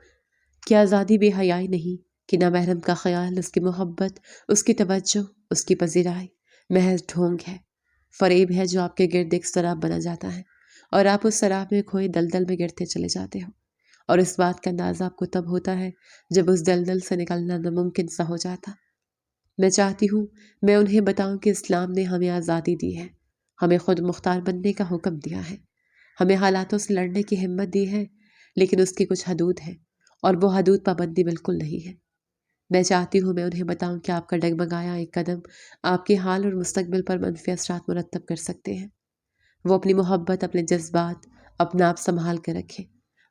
Speaker 1: کہ آزادی بے حیائی نہیں، کہ نہ محرم کا خیال، اس کی محبت، اس کی توجہ، اس کی پذیرائی محض ڈھونگ ہے، فریب ہے جو آپ کے گرد ایک سراب بنا جاتا ہے اور آپ اس سراب میں کھوئے دلدل میں گرتے چلے جاتے ہو، اور اس بات کا اندازہ آپ کو تب ہوتا ہے جب اس دلدل سے نکلنا ناممکن سا ہو جاتا۔ میں چاہتی ہوں میں انہیں بتاؤں کہ اسلام نے ہمیں آزادی دی ہے، ہمیں خود مختار بننے کا حکم دیا ہے، ہمیں حالاتوں سے لڑنے کی ہمت دی ہے، لیکن اس کی کچھ حدود ہے اور وہ حدود پابندی بالکل نہیں ہے۔ میں چاہتی ہوں میں انہیں بتاؤں کہ آپ کا ڈگمگایا ایک قدم آپ کے حال اور مستقبل پر منفی اثرات مرتب کر سکتے ہیں۔ وہ اپنی محبت، اپنے جذبات اپنا آپ سنبھال کر رکھیں۔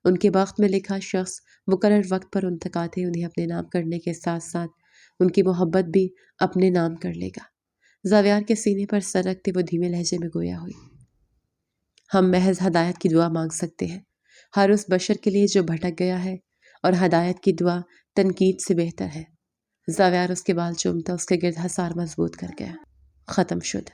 Speaker 1: ان کے وقت میں لکھا شخص مقرر وقت پر انتقادیں انہیں اپنے نام کرنے کے ساتھ ساتھ ان کی محبت بھی اپنے نام کر لے گا۔ زاویار کے سینے پر سر رکھتے وہ دھیمے لہجے میں گویا ہوئی۔ ہم محض ہدایت کی دعا مانگ سکتے ہیں ہر اس بشر کے لیے جو بھٹک گیا ہے، اور ہدایت کی دعا تنقید سے بہتر ہے۔ زاویار اس کے بال چومتا اس کے گرد حصار مضبوط کر گیا۔ ختم شد۔